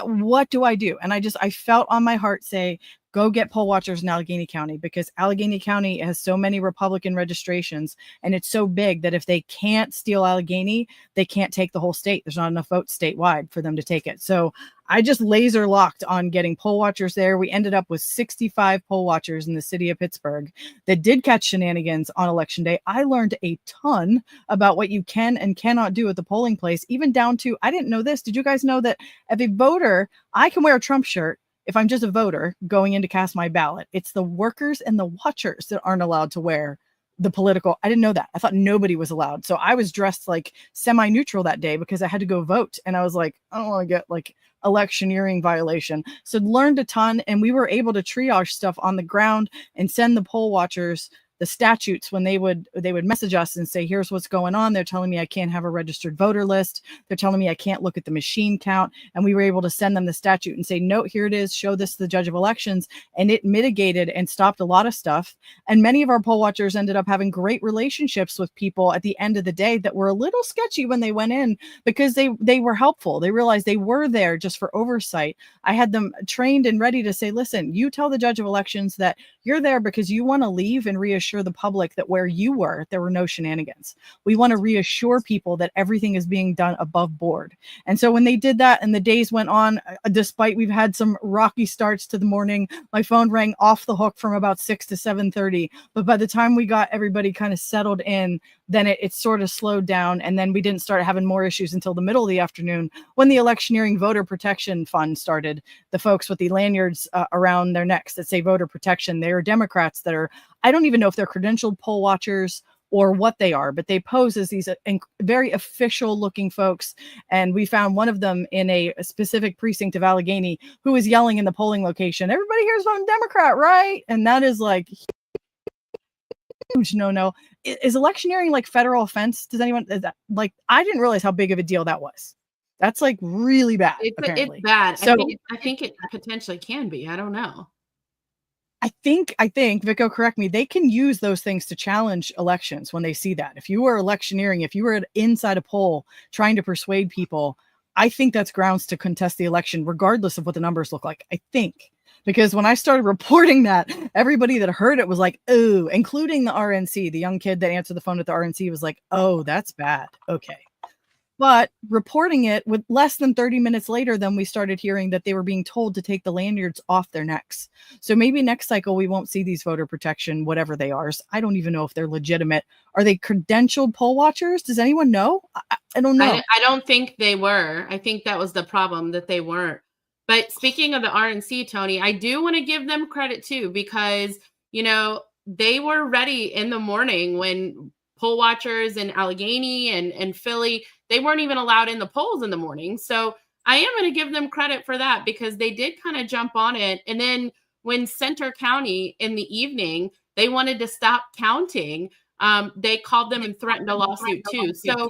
What do I do? And I felt on my heart say, go get poll watchers in Allegheny County, because Allegheny County has so many Republican registrations, and it's so big that if they can't steal Allegheny, they can't take the whole state. There's not enough votes statewide for them to take it. So I just laser locked on getting poll watchers there. We ended up with 65 poll watchers in the city of Pittsburgh that did catch shenanigans on election day. I learned a ton about what you can and cannot do at the polling place, even down to, I didn't know this. Did you guys know that as a voter, I can wear a Trump shirt if I'm just a voter going in to cast my ballot? It's the workers and the watchers that aren't allowed to wear the political. I didn't know that. I thought nobody was allowed. So I was dressed like semi-neutral that day because I had to go vote. And I was like, I don't want to get like electioneering violation. So learned a ton, and we were able to triage stuff on the ground and send the poll watchers the statutes when they would message us and say, here's what's going on. They're telling me I can't have a registered voter list. They're telling me I can't look at the machine count. And we were able to send them the statute and say, no, here it is. Show this to the judge of elections. And it mitigated and stopped a lot of stuff. And many of our poll watchers ended up having great relationships with people at the end of the day that were a little sketchy when they went in, because they were helpful. They realized they were there just for oversight. I had them trained and ready to say, listen, you tell the judge of elections that you're there because you want to leave and reassure the public that where you were, there were no shenanigans. We want to reassure people that everything is being done above board. And so when they did that and the days went on, despite we've had some rocky starts to the morning, my phone rang off the hook from about 6 to 7:30. But by the time we got everybody kind of settled in, then it sort of slowed down. And then we didn't start having more issues until the middle of the afternoon when the electioneering voter protection fund started. The folks with the lanyards around their necks that say voter protection, they are Democrats that are, I don't even know if they're credentialed poll watchers or what they are, but they pose as these very official looking folks. And we found one of them in a specific precinct of Allegheny who was yelling in the polling location, everybody here's voting Democrat, right? And that is like huge no. Is electioneering like federal offense? Does anyone, is that, like, I didn't realize how big of a deal that was. That's like really bad. It's bad. So I think it potentially can be. I don't know. I think Vico, correct me, they can use those things to challenge elections when they see that. If you were electioneering, if you were inside a poll trying to persuade people, I think that's grounds to contest the election, regardless of what the numbers look like. I think. Because when I started reporting that, everybody that heard it was like, oh, including the RNC, the young kid that answered the phone at the RNC was like, oh, that's bad. Okay. But reporting it with less than 30 minutes later, then we started hearing that they were being told to take the lanyards off their necks. So maybe next cycle we won't see these voter protection, whatever they are. I don't even know if they're legitimate. Are they credentialed poll watchers? Does anyone know? I don't know. I don't think they were. I think that was the problem, that they weren't. But speaking of the RNC, Tony, I do want to give them credit too, because, you know, they were ready in the morning when poll watchers in Allegheny and Philly, they weren't even allowed in the polls in the morning. So I am going to give them credit for that, because they did kind of jump on it. And then when Center County in the evening, they wanted to stop counting, they called them and threatened a lawsuit too. So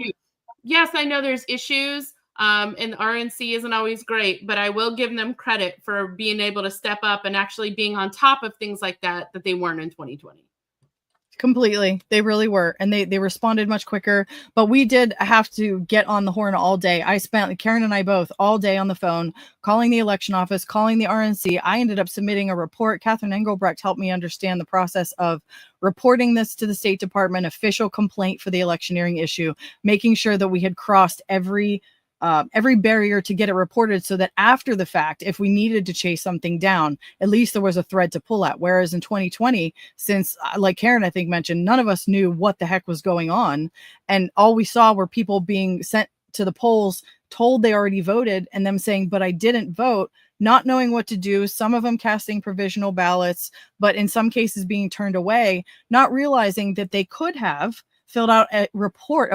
yes, I know there's issues, and the RNC isn't always great, but I will give them credit for being able to step up and actually being on top of things like that they weren't in 2020. Completely. They really were. And they responded much quicker. But we did have to get on the horn all day. I spent, Karen and I both, all day on the phone, calling the election office, calling the RNC. I ended up submitting a report. Catherine Engelbrecht helped me understand the process of reporting this to the State Department, official complaint for the electioneering issue, making sure that we had crossed every barrier to get it reported, so that after the fact, if we needed to chase something down, at least there was a thread to pull at. Whereas in 2020, since like Karen, I think, mentioned, none of us knew what the heck was going on. And all we saw were people being sent to the polls, told they already voted, and them saying, but I didn't vote, not knowing what to do. Some of them casting provisional ballots, but in some cases being turned away, not realizing that they could have filled out a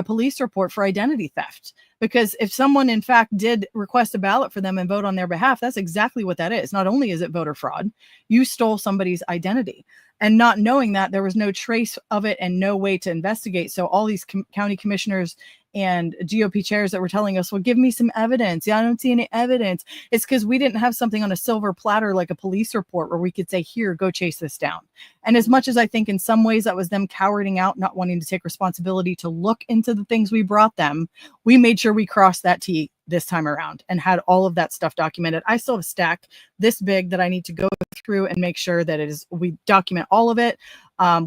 police report for identity theft. Because if someone, in fact, did request a ballot for them and vote on their behalf, that's exactly what that is. Not only is it voter fraud, you stole somebody's identity. And not knowing that, there was no trace of it and no way to investigate. So all these county commissioners and GOP chairs that were telling us, well, give me some evidence. Yeah, I don't see any evidence. It's because we didn't have something on a silver platter like a police report where we could say, here, go chase this down. And as much as I think in some ways that was them cowarding out, not wanting to take responsibility to look into the things we brought them, we made sure we crossed that T this time around and had all of that stuff documented. I still have a stack this big that I need to go through and make sure that we document all of it.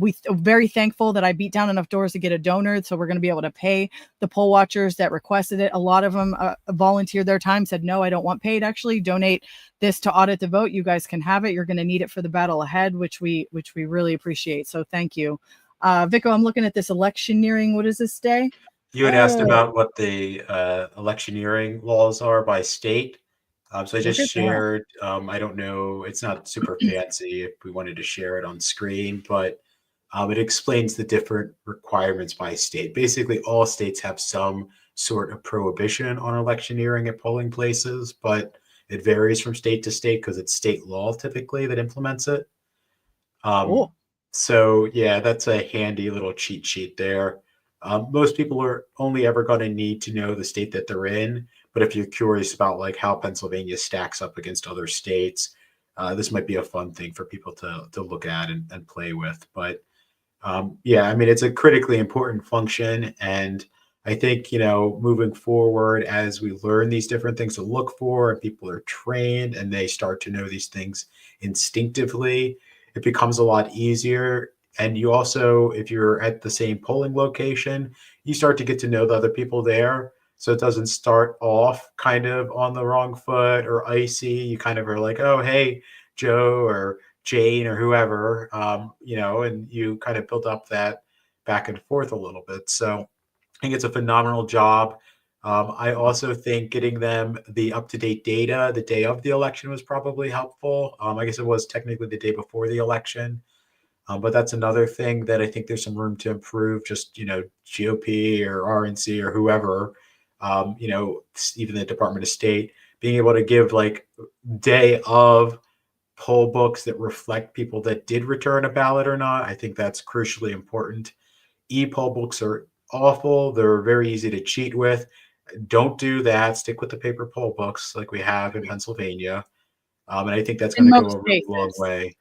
We are very thankful that I beat down enough doors to get a donor. So we're going to be able to pay the poll watchers that requested it. A lot of them volunteered their time, said, no, I don't want paid. Actually, donate this to audit the vote. You guys can have it. You're going to need it for the battle ahead, which we really appreciate. So thank you. Vico, I'm looking at this electioneering. What is this day? You had asked about what the electioneering laws are by state. So I just shared, I don't know, it's not super fancy if we wanted to share it on screen, but it explains the different requirements by state. Basically, all states have some sort of prohibition on electioneering at polling places, but it varies from state to state because it's state law typically that implements it. Cool. So yeah, that's a handy little cheat sheet there. Most people are only ever going to need to know the state that they're in. But if you're curious about like how Pennsylvania stacks up against other states, this might be a fun thing for people to look at and play with. But yeah, I mean, it's a critically important function. And I think, moving forward, as we learn these different things to look for and people are trained and they start to know these things instinctively, it becomes a lot easier. And you also, if you're at the same polling location, you start to get to know the other people there. So it doesn't start off kind of on the wrong foot or icy. You kind of are like, oh, hey, Joe or Jane or whoever, and you kind of build up that back and forth a little bit. So I think it's a phenomenal job. I also think getting them the up-to-date data the day of the election was probably helpful. I guess it was technically the day before the election. But that's another thing that I think there's some room to improve. Just, GOP or RNC or whoever, even the Department of State, being able to give like day of poll books that reflect people that did return a ballot or not. I think that's crucially important. E-poll books are awful. They're very easy to cheat with. Don't do that. Stick with the paper poll books like we have in Pennsylvania. And I think that's going to go a really long way.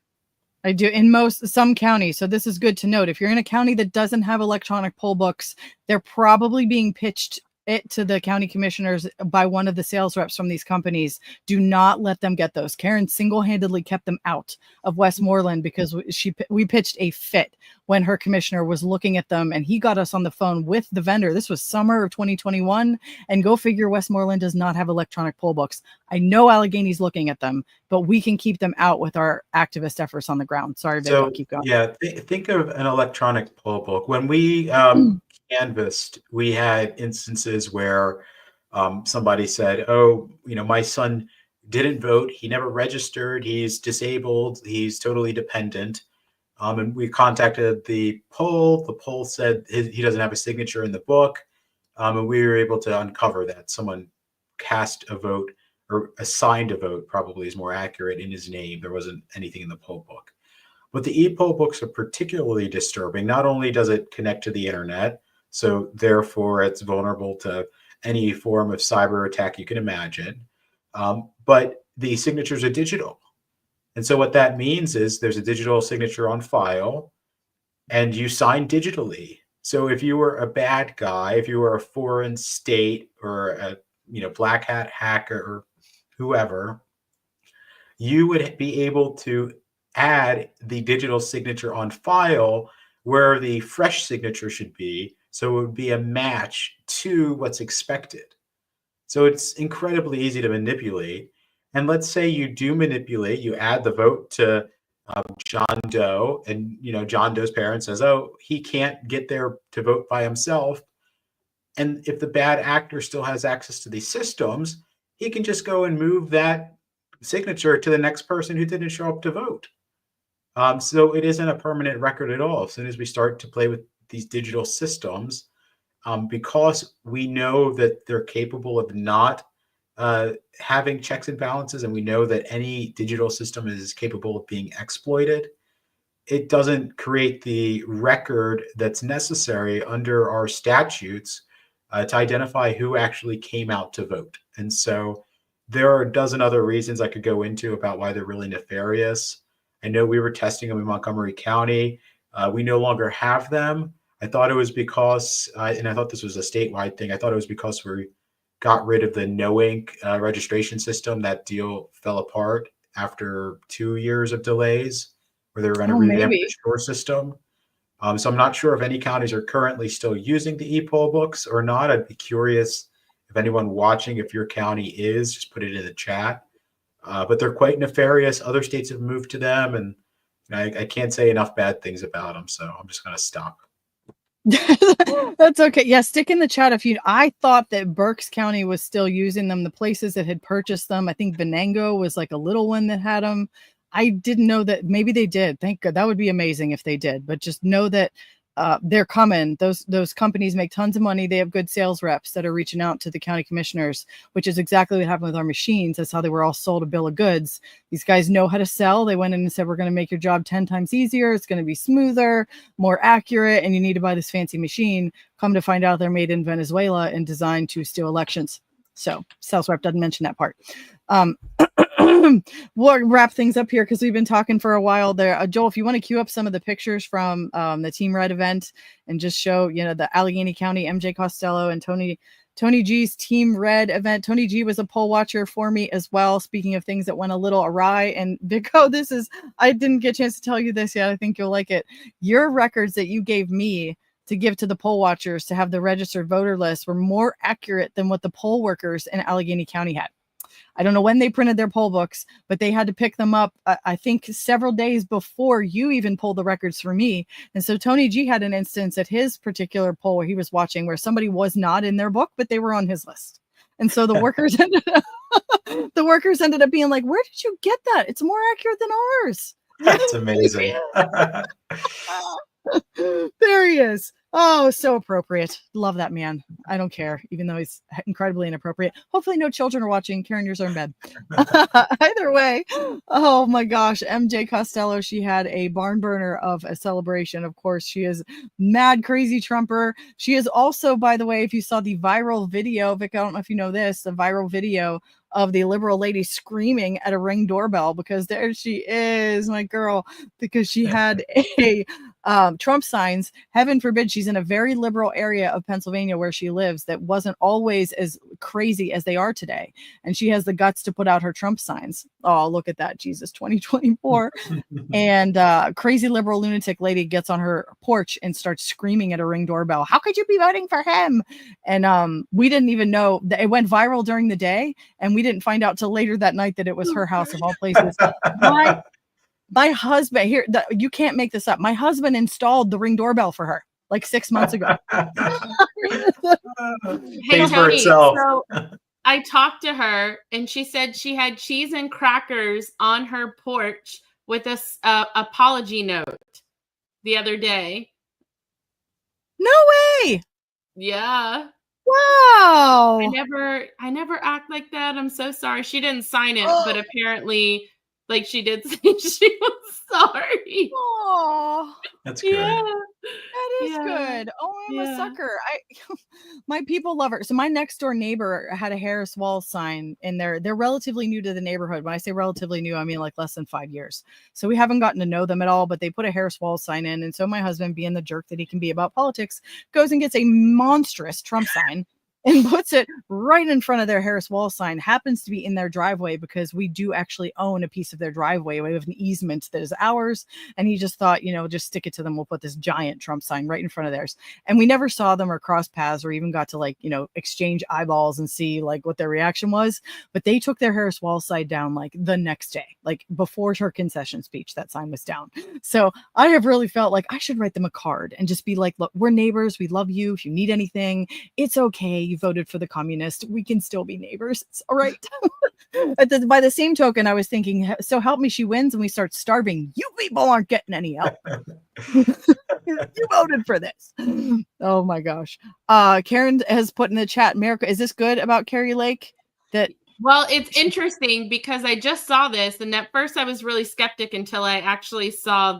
I do in some counties. So this is good to note. If you're in a county that doesn't have electronic poll books, they're probably being pitched it to the county commissioners by one of the sales reps from these companies. Do not let them get those. Karen single-handedly kept them out of Westmoreland because we pitched a fit. when her commissioner was looking at them, and he got us on the phone with the vendor. This was summer of 2021, and go figure, Westmoreland does not have electronic poll books. I know Allegheny's looking at them, but we can keep them out with our activist efforts on the ground. Sorry, Vic, I'll keep going. Yeah, think of an electronic poll book. When we canvassed, we had instances where somebody said, "Oh, my son didn't vote. He never registered. He's disabled. He's totally dependent." And we contacted the poll. The poll said he doesn't have a signature in the book. And we were able to uncover that someone cast a vote, or assigned a vote, probably is more accurate, in his name. There wasn't anything in the poll book. But the e-poll books are particularly disturbing. Not only does it connect to the internet, so therefore it's vulnerable to any form of cyber attack you can imagine, but the signatures are digital. And so what that means is there's a digital signature on file, and you sign digitally. So if you were a bad guy, if you were a foreign state or a black hat hacker or whoever, you would be able to add the digital signature on file where the fresh signature should be. So it would be a match to what's expected. So it's incredibly easy to manipulate. And let's say you do manipulate, you add the vote to John Doe, and John Doe's parent says, "Oh, he can't get there to vote by himself." And if the bad actor still has access to these systems, he can just go and move that signature to the next person who didn't show up to vote. So it isn't a permanent record at all. As soon as we start to play with these digital systems, because we know that they're capable of not having checks and balances, and we know that any digital system is capable of being exploited, it doesn't create the record that's necessary under our statutes to identify who actually came out to vote. And so there are a dozen other reasons I could go into about why they're really nefarious. I know we were testing them in Montgomery County. We no longer have them. I thought it was because, and I thought this was a statewide thing, I thought it was because we got rid of the no ink registration system. That deal fell apart after 2 years of delays, where they were going to revamp the score system. So I'm not sure if any counties are currently still using the e-poll books or not. I'd be curious if anyone watching, if your county is, just put it in the chat. But they're quite nefarious. Other states have moved to them, and I can't say enough bad things about them. So I'm just going to stop. That's okay. Yeah, stick in the chat if you. I thought that Berks County was still using them. The places that had purchased them, I think Venango was like a little one that had them. I didn't know that. Maybe they did. Thank God. That would be amazing if they did. But just know that they're coming. Those companies make tons of money. They have good sales reps that are reaching out to the county commissioners, which is exactly what happened with our machines. That's how they were all sold a bill of goods. These guys know how to sell. They went in and said, "We're going to make your job 10 times easier. It's going to be smoother, more accurate, and you need to buy this fancy machine." Come to find out, they're made in Venezuela and designed to steal elections. So sales rep doesn't mention that part. We'll wrap things up here because we've been talking for a while there. Joel, if you want to queue up some of the pictures from the Team Red event and just show, the Allegheny County, MJ Costello and Tony G's Team Red event. Tony G was a poll watcher for me as well. Speaking of things that went a little awry, and Vico, I didn't get a chance to tell you this yet. I think you'll like it. Your records that you gave me to give to the poll watchers to have the registered voter list were more accurate than what the poll workers in Allegheny County had. I don't know when they printed their poll books, but they had to pick them up, I think, several days before you even pulled the records for me. And so Tony G had an instance at his particular poll where he was watching where somebody was not in their book, but they were on his list. And so the workers ended up being like, "Where did you get that? It's more accurate than ours." That's amazing. There he is. Oh, so appropriate. Love that man. I don't care, even though he's incredibly inappropriate. Hopefully no children are watching. Karen, yours are in bed. Either way. Oh my gosh. MJ Costello, she had a barn burner of a celebration. Of course, she is mad, crazy Trumper. She is also, by the way, if you saw the viral video, Vic, I don't know if you know this, the viral video of the liberal lady screaming at a Ring doorbell because there she is, my girl, because she had Trump signs. Heaven forbid she's in a very liberal area of Pennsylvania where she lives that wasn't always as crazy as they are today. And she has the guts to put out her Trump signs. Oh, look at that. Jesus, 2024. And crazy liberal lunatic lady gets on her porch and starts screaming at a Ring doorbell. How could you be voting for him? And we didn't even know that it went viral during the day. And we didn't find out till later that night that it was her house of all places. My husband here, you can't make this up. My husband installed the Ring doorbell for her like 6 months ago. Hey, Tony, so I talked to her and she said she had cheese and crackers on her porch with a apology note the other day. No way. Yeah. Wow. I never act like that. I'm so sorry. She didn't sign it, but apparently like she did say she was sorry. Oh, that's good. Yeah. That is good. Oh, I'm a sucker. My people love her. So my next door neighbor had a Harris Walls sign in there. They're relatively new to the neighborhood. When I say relatively new, I mean like less than 5 years. So we haven't gotten to know them at all, but they put a Harris Walls sign in. And so my husband, being the jerk that he can be about politics, goes and gets a monstrous Trump sign and puts it right in front of their Harris Wall sign. Happens to be in their driveway because we do actually own a piece of their driveway. We have an easement that is ours. And he just thought, just stick it to them. We'll put this giant Trump sign right in front of theirs. And we never saw them or cross paths or even got to exchange eyeballs and see like what their reaction was. But they took their Harris Wall sign down like the next day, like before her concession speech, that sign was down. So I have really felt like I should write them a card and just be like, look, we're neighbors. We love you. If you need anything, it's okay. You voted for the communist. We can still be neighbors. It's all right. By the same token, I was thinking, so help me, she wins and we start starving. You people aren't getting any help. You voted for this. Oh my gosh. Karen has put in the chat, America, is this good about Carrie Lake? Well, it's interesting because I just saw this, and at first I was really skeptic until I actually saw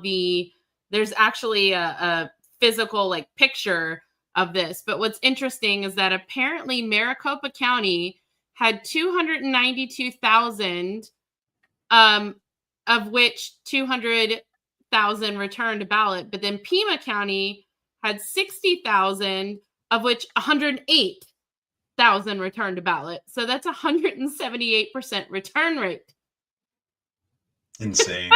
there's actually a physical like picture of this. But what's interesting is that apparently Maricopa County had 292,000, of which 200,000 returned a ballot. But then Pima County had 60,000, of which 108,000 returned a ballot. So that's 178% return rate. Insane.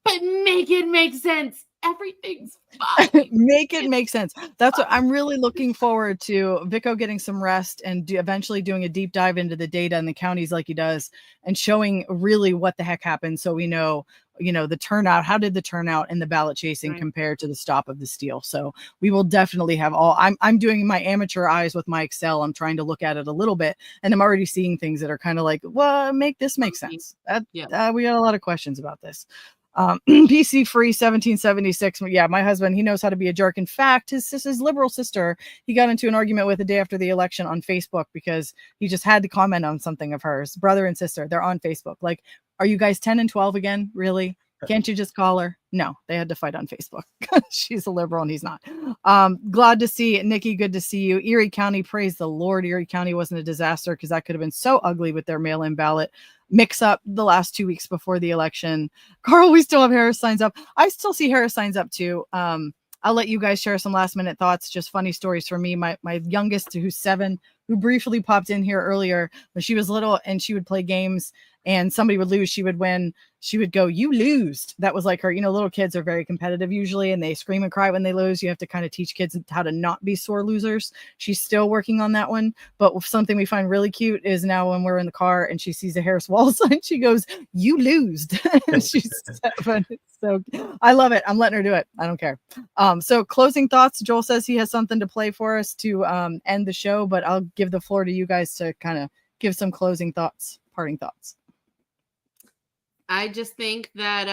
But make it make sense. Everything's fine. Make it make sense. That's what I'm really looking forward to. Vico getting some rest and eventually doing a deep dive into the data in the counties like he does and showing really what the heck happened. So we know, the turnout, how did the turnout and the ballot chasing compare to the stop of the steal? So we will definitely have I'm doing my amateur eyes with my Excel. I'm trying to look at it a little bit and I'm already seeing things that are kind of like, well, make this make sense. We got a lot of questions about this. PC free 1776. Yeah, my husband, he knows how to be a jerk. In fact, his liberal sister, he got into an argument with the day after the election on Facebook because he just had to comment on something of hers. Brother and sister, they're on Facebook. Like, are you guys 10 and 12 again? Really? Can't you just call her? No, they had to fight on Facebook. She's a liberal and he's not. Glad to see Nikki. Good to see you. Erie County, praise the Lord. Erie County wasn't a disaster because that could have been so ugly with their mail-in ballot mix up the last 2 weeks before the election. Carl, we still have Harris signs up. I still see Harris signs up too. I'll let you guys share some last minute thoughts. Just funny stories for me. My youngest, who's 7, who briefly popped in here earlier when she was little and she would play games and somebody would lose, she would win. She would go, "You lose." That was like her, little kids are very competitive usually and they scream and cry when they lose. You have to kind of teach kids how to not be sore losers. She's still working on that one. But something we find really cute is now when we're in the car and she sees a Harris Wall sign, she goes, "You lose." She's 7. So I love it. I'm letting her do it. I don't care. So closing thoughts. Joel says he has something to play for us to end the show, but I'll give the floor to you guys to kind of give some closing thoughts, parting thoughts. I just think that,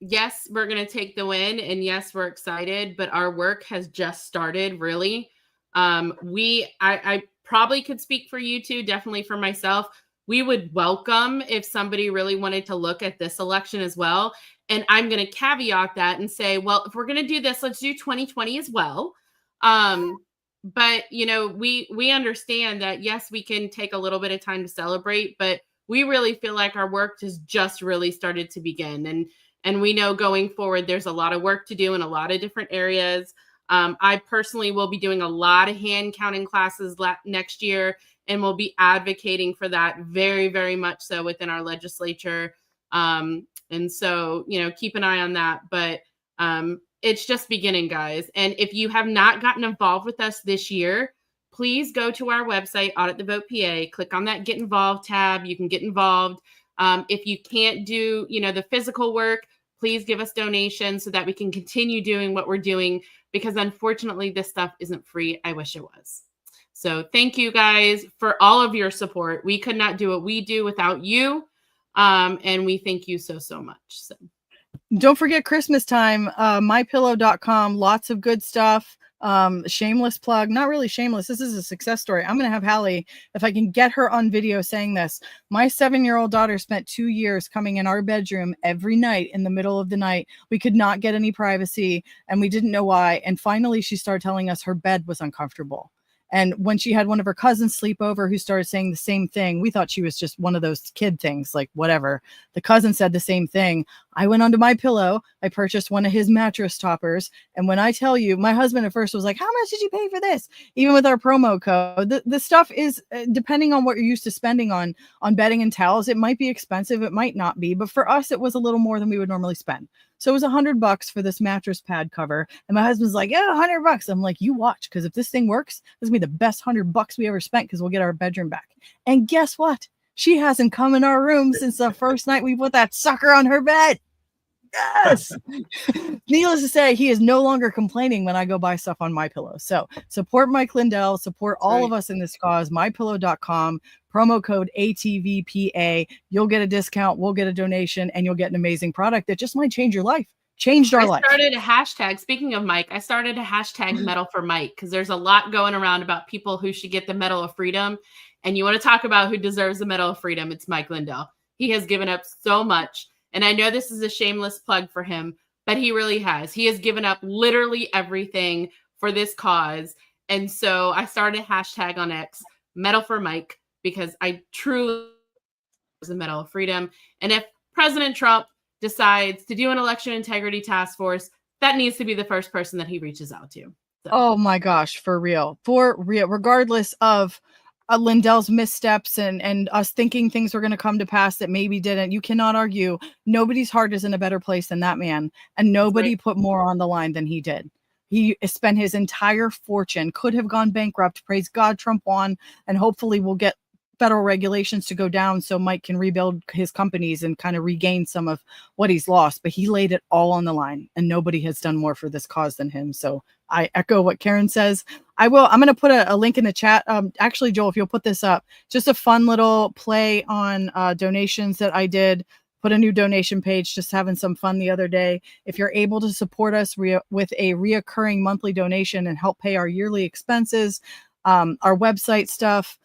yes, we're going to take the win and yes, we're excited, but our work has just started really. I probably could speak for you two, definitely for myself. We would welcome if somebody really wanted to look at this election as well. And I'm going to caveat that and say, well, if we're going to do this, let's do 2020 as well. But we understand that, yes, we can take a little bit of time to celebrate, but we really feel like our work has just really started to begin. And we know going forward, there's a lot of work to do in a lot of different areas. I personally will be doing a lot of hand counting classes next year, and we'll be advocating for that very, very much so within our legislature. And so, keep an eye on that. But it's just beginning, guys. And if you have not gotten involved with us this year, please go to our website, Audit the Vote PA, click on that Get Involved tab. You can get involved. If you can't do, the physical work, please give us donations so that we can continue doing what we're doing, because unfortunately this stuff isn't free. I wish it was. So thank you guys for all of your support. We could not do what we do without you. And we thank you so, so much. So don't forget Christmas time, mypillow.com, lots of good stuff. Shameless plug, not really shameless. This is a success story. I'm going to have Hallie, if I can get her on video saying this. My 7-year-old daughter spent 2 years coming in our bedroom every night in the middle of the night. We could not get any privacy and we didn't know why. And finally she started telling us her bed was uncomfortable. And when she had one of her cousins sleep over who started saying the same thing, we thought she was just one of those kid things, like whatever. The cousin said the same thing. I went onto MyPillow. I purchased one of his mattress toppers. And when I tell you, my husband at first was like, how much did you pay for this? Even with our promo code, the stuff is, depending on what you're used to spending on bedding and towels, it might be expensive. It might not be. But for us, it was a little more than we would normally spend. So it was $100 for this mattress pad cover. And my husband's like, yeah, $100. I'm like, you watch, because if this thing works, this is gonna be the best $100 we ever spent, because we'll get our bedroom back. And guess what? She hasn't come in our room since the first night we put that sucker on her bed. Yes. Needless to say, he is no longer complaining when I go buy stuff on MyPillow. So support Mike Lindell, support all of us in this cause. MyPillow.com, promo code ATVPA. You'll get a discount, we'll get a donation, and you'll get an amazing product that just might change your life. Changed our life. I started a hashtag. Speaking of Mike, I started a hashtag Medal for Mike, because there's a lot going around about people who should get the Medal of Freedom. And you want to talk about who deserves the Medal of Freedom, it's Mike Lindell. He has given up so much. And I know this is a shameless plug for him, but he really has. He has given up literally everything for this cause. And so I started a hashtag on X, Medal for Mike, because I truly was a Medal of Freedom. And if President Trump decides to do an election integrity task force, that needs to be the first person that he reaches out to. So. Oh my gosh, for real, regardless of Lindell's missteps and us thinking things were going to come to pass that maybe didn't. You cannot argue. Nobody's heart is in a better place than that man. And nobody put more on the line than he did. He spent his entire fortune, could have gone bankrupt. Praise God, Trump won. And hopefully we'll get federal regulations to go down so Mike can rebuild his companies and kind of regain some of what he's lost. But he laid it all on the line, and nobody has done more for this cause than him. So I echo what Karen says. I'm going to put a link in the chat. Actually, Joel, if you'll put this up, just a fun little play on donations that I did. Put a new donation page, just having some fun the other day. If you're able to support us with a reoccurring monthly donation and help pay our yearly expenses, our website stuff,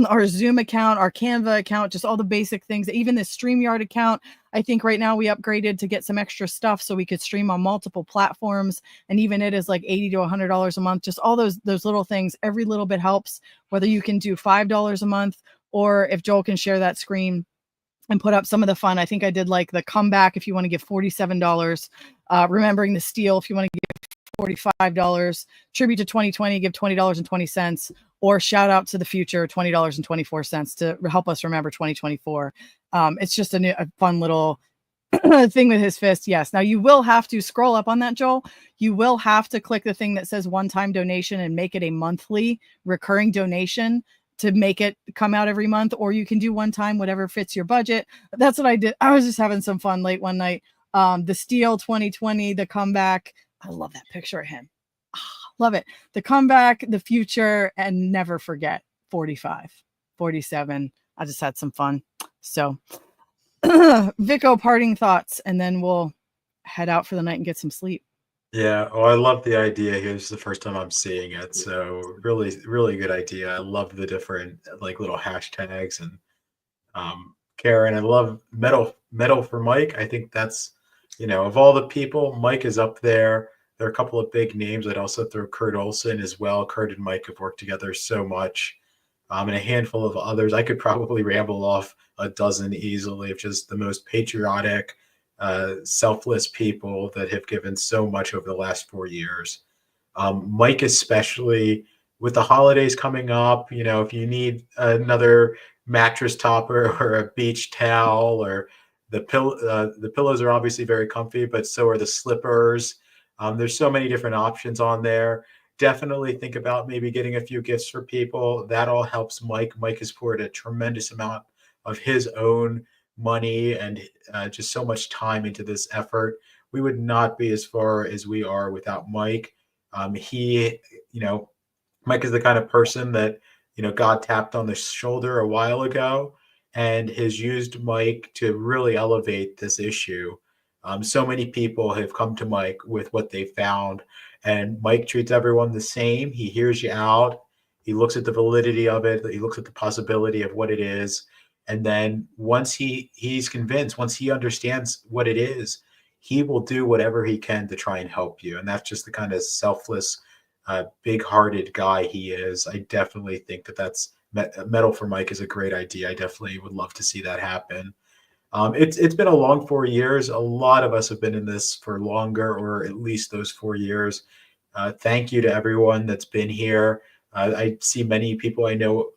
our Zoom account, our Canva account, just all the basic things, even this StreamYard account. I think right now we upgraded to get some extra stuff so we could stream on multiple platforms. And even it is like $80 to $100 a month. Just all those little things. Every little bit helps, whether you can do $5 a month, or if Joel can share that screen and put up some of the fun. I think I did like the comeback if you want to give $47, remembering the steal if you want to give $45, tribute to 2020, give $20.20, or shout out to the future, $20.24 to help us remember 2024. It's just a fun little thing with his fist. Yes. Now you will have to scroll up on that, Joel. You will have to click the thing that says one-time donation and make it a monthly recurring donation to make it come out every month, or you can do one time, whatever fits your budget. That's what I did. I was just having some fun late one night. The Steal 2020, the comeback. I love that picture of him. Love it. The comeback, the future, and never forget 45, 47. I just had some fun. So Vico, parting thoughts, and then we'll head out for the night and get some sleep. Yeah, well, I love the idea. Here's the first time I'm seeing it. So really, really good idea. I love the different like little hashtags, and Karen, I love medal for Mike. I think that's, of all the people, Mike is up there. There are a couple of big names. I'd also throw Kurt Olson as well. Kurt and Mike have worked together so much. and a handful of others. I could probably ramble off a dozen easily of just the most patriotic, selfless people that have given so much over the last 4 years. Mike, especially with the holidays coming up, if you need another mattress topper or a beach towel, or the pillows are obviously very comfy, but so are the slippers. There's so many different options on there. Definitely think about maybe getting a few gifts for people. That all helps Mike. Mike has poured a tremendous amount of his own money and just so much time into this effort. We would not be as far as we are without Mike. He, Mike is the kind of person that, God tapped on the shoulder a while ago and has used Mike to really elevate this issue. So many people have come to Mike with what they found, and Mike treats everyone the same. He hears you out. He looks at the validity of it. He looks at the possibility of what it is. And then once he's convinced, once he understands what it is, he will do whatever he can to try and help you. And that's just the kind of selfless, big-hearted guy he is. I definitely think that's Medal for Mike is a great idea. I definitely would love to see that happen. It's been a long 4 years. A lot of us have been in this for longer, or at least those 4 years. Thank you to everyone that's been here. I see many people I know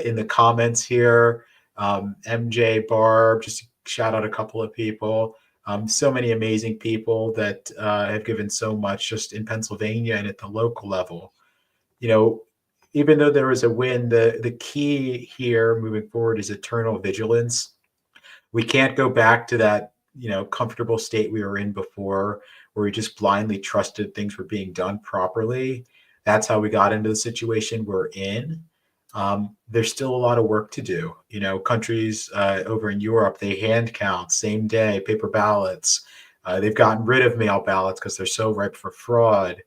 in the comments here. MJ, Barb, just shout out a couple of people. So many amazing people that have given so much just in Pennsylvania and at the local level. Even though there was a win, the key here moving forward is eternal vigilance. We can't go back to that, comfortable state we were in before, where we just blindly trusted things were being done properly. That's how we got into the situation we're in. There's still a lot of work to do. Countries over in Europe, they hand count same day, paper ballots. They've gotten rid of mail ballots because they're so ripe for fraud.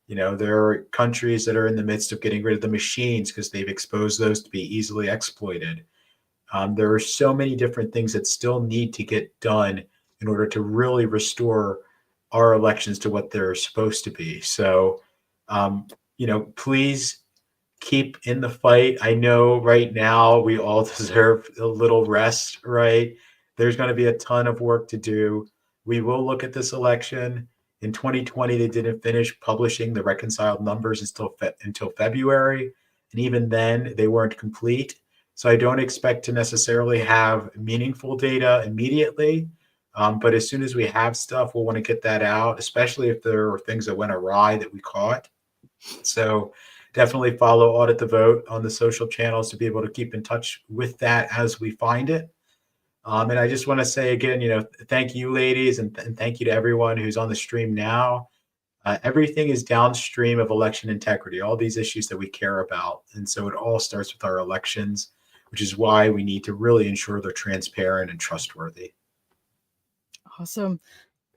There are countries that are in the midst of getting rid of the machines because they've exposed those to be easily exploited. There are so many different things that still need to get done in order to really restore our elections to what they're supposed to be. So, please keep in the fight. I know right now we all deserve a little rest, right? There's going to be a ton of work to do. We will look at this election. In 2020, they didn't finish publishing the reconciled numbers until February. And even then, they weren't complete. So I don't expect to necessarily have meaningful data immediately. But as soon as we have stuff, we'll want to get that out, especially if there are things that went awry that we caught. So definitely follow Audit the Vote on the social channels to be able to keep in touch with that as we find it. And I just want to say again, thank you, ladies, and thank you to everyone who's on the stream now. Everything is downstream of election integrity, all these issues that we care about. And so it all starts with our elections, which is why we need to really ensure they're transparent and trustworthy. Awesome.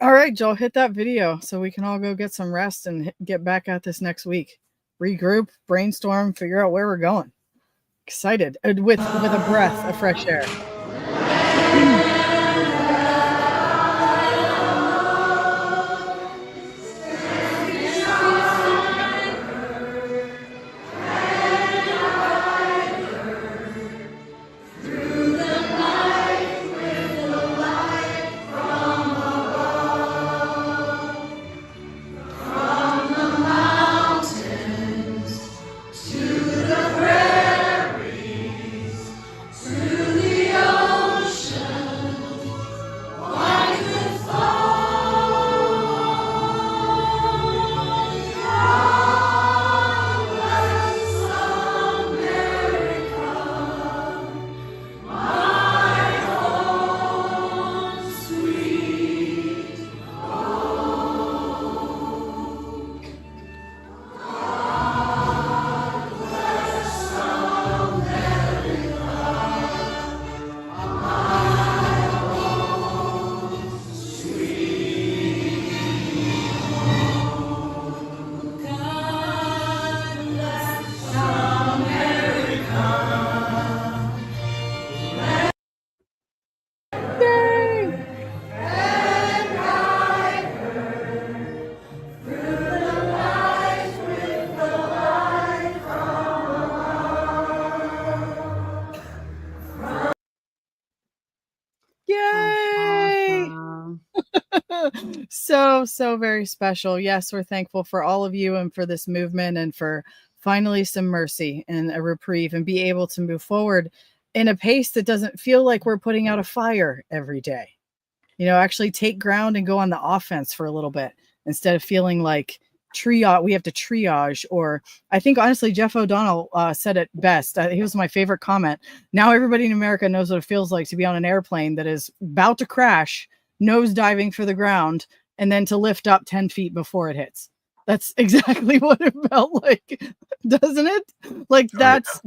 All right, Joel, hit that video so we can all go get some rest and get back at this next week. Regroup, brainstorm, figure out where we're going. Excited with a breath of fresh air. To the So very special. Yes, we're thankful for all of you and for this movement and for finally some mercy and a reprieve and be able to move forward in a pace that doesn't feel like we're putting out a fire every day. Actually take ground and go on the offense for a little bit instead of feeling like we have to triage. Or I think honestly, Jeff O'Donnell said it best. He was my favorite comment. Now everybody in America knows what it feels like to be on an airplane that is about to crash, nose diving for the ground, and then to lift up 10 feet before it hits. That's exactly what it felt like, doesn't it? Like that's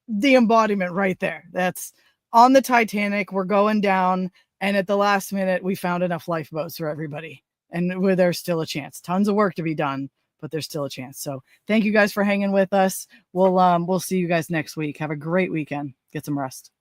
the embodiment right there. That's on the Titanic. We're going down. And at the last minute, we found enough lifeboats for everybody. And where there's still a chance. Tons of work to be done, but there's still a chance. So thank you guys for hanging with us. We'll see you guys next week. Have a great weekend. Get some rest.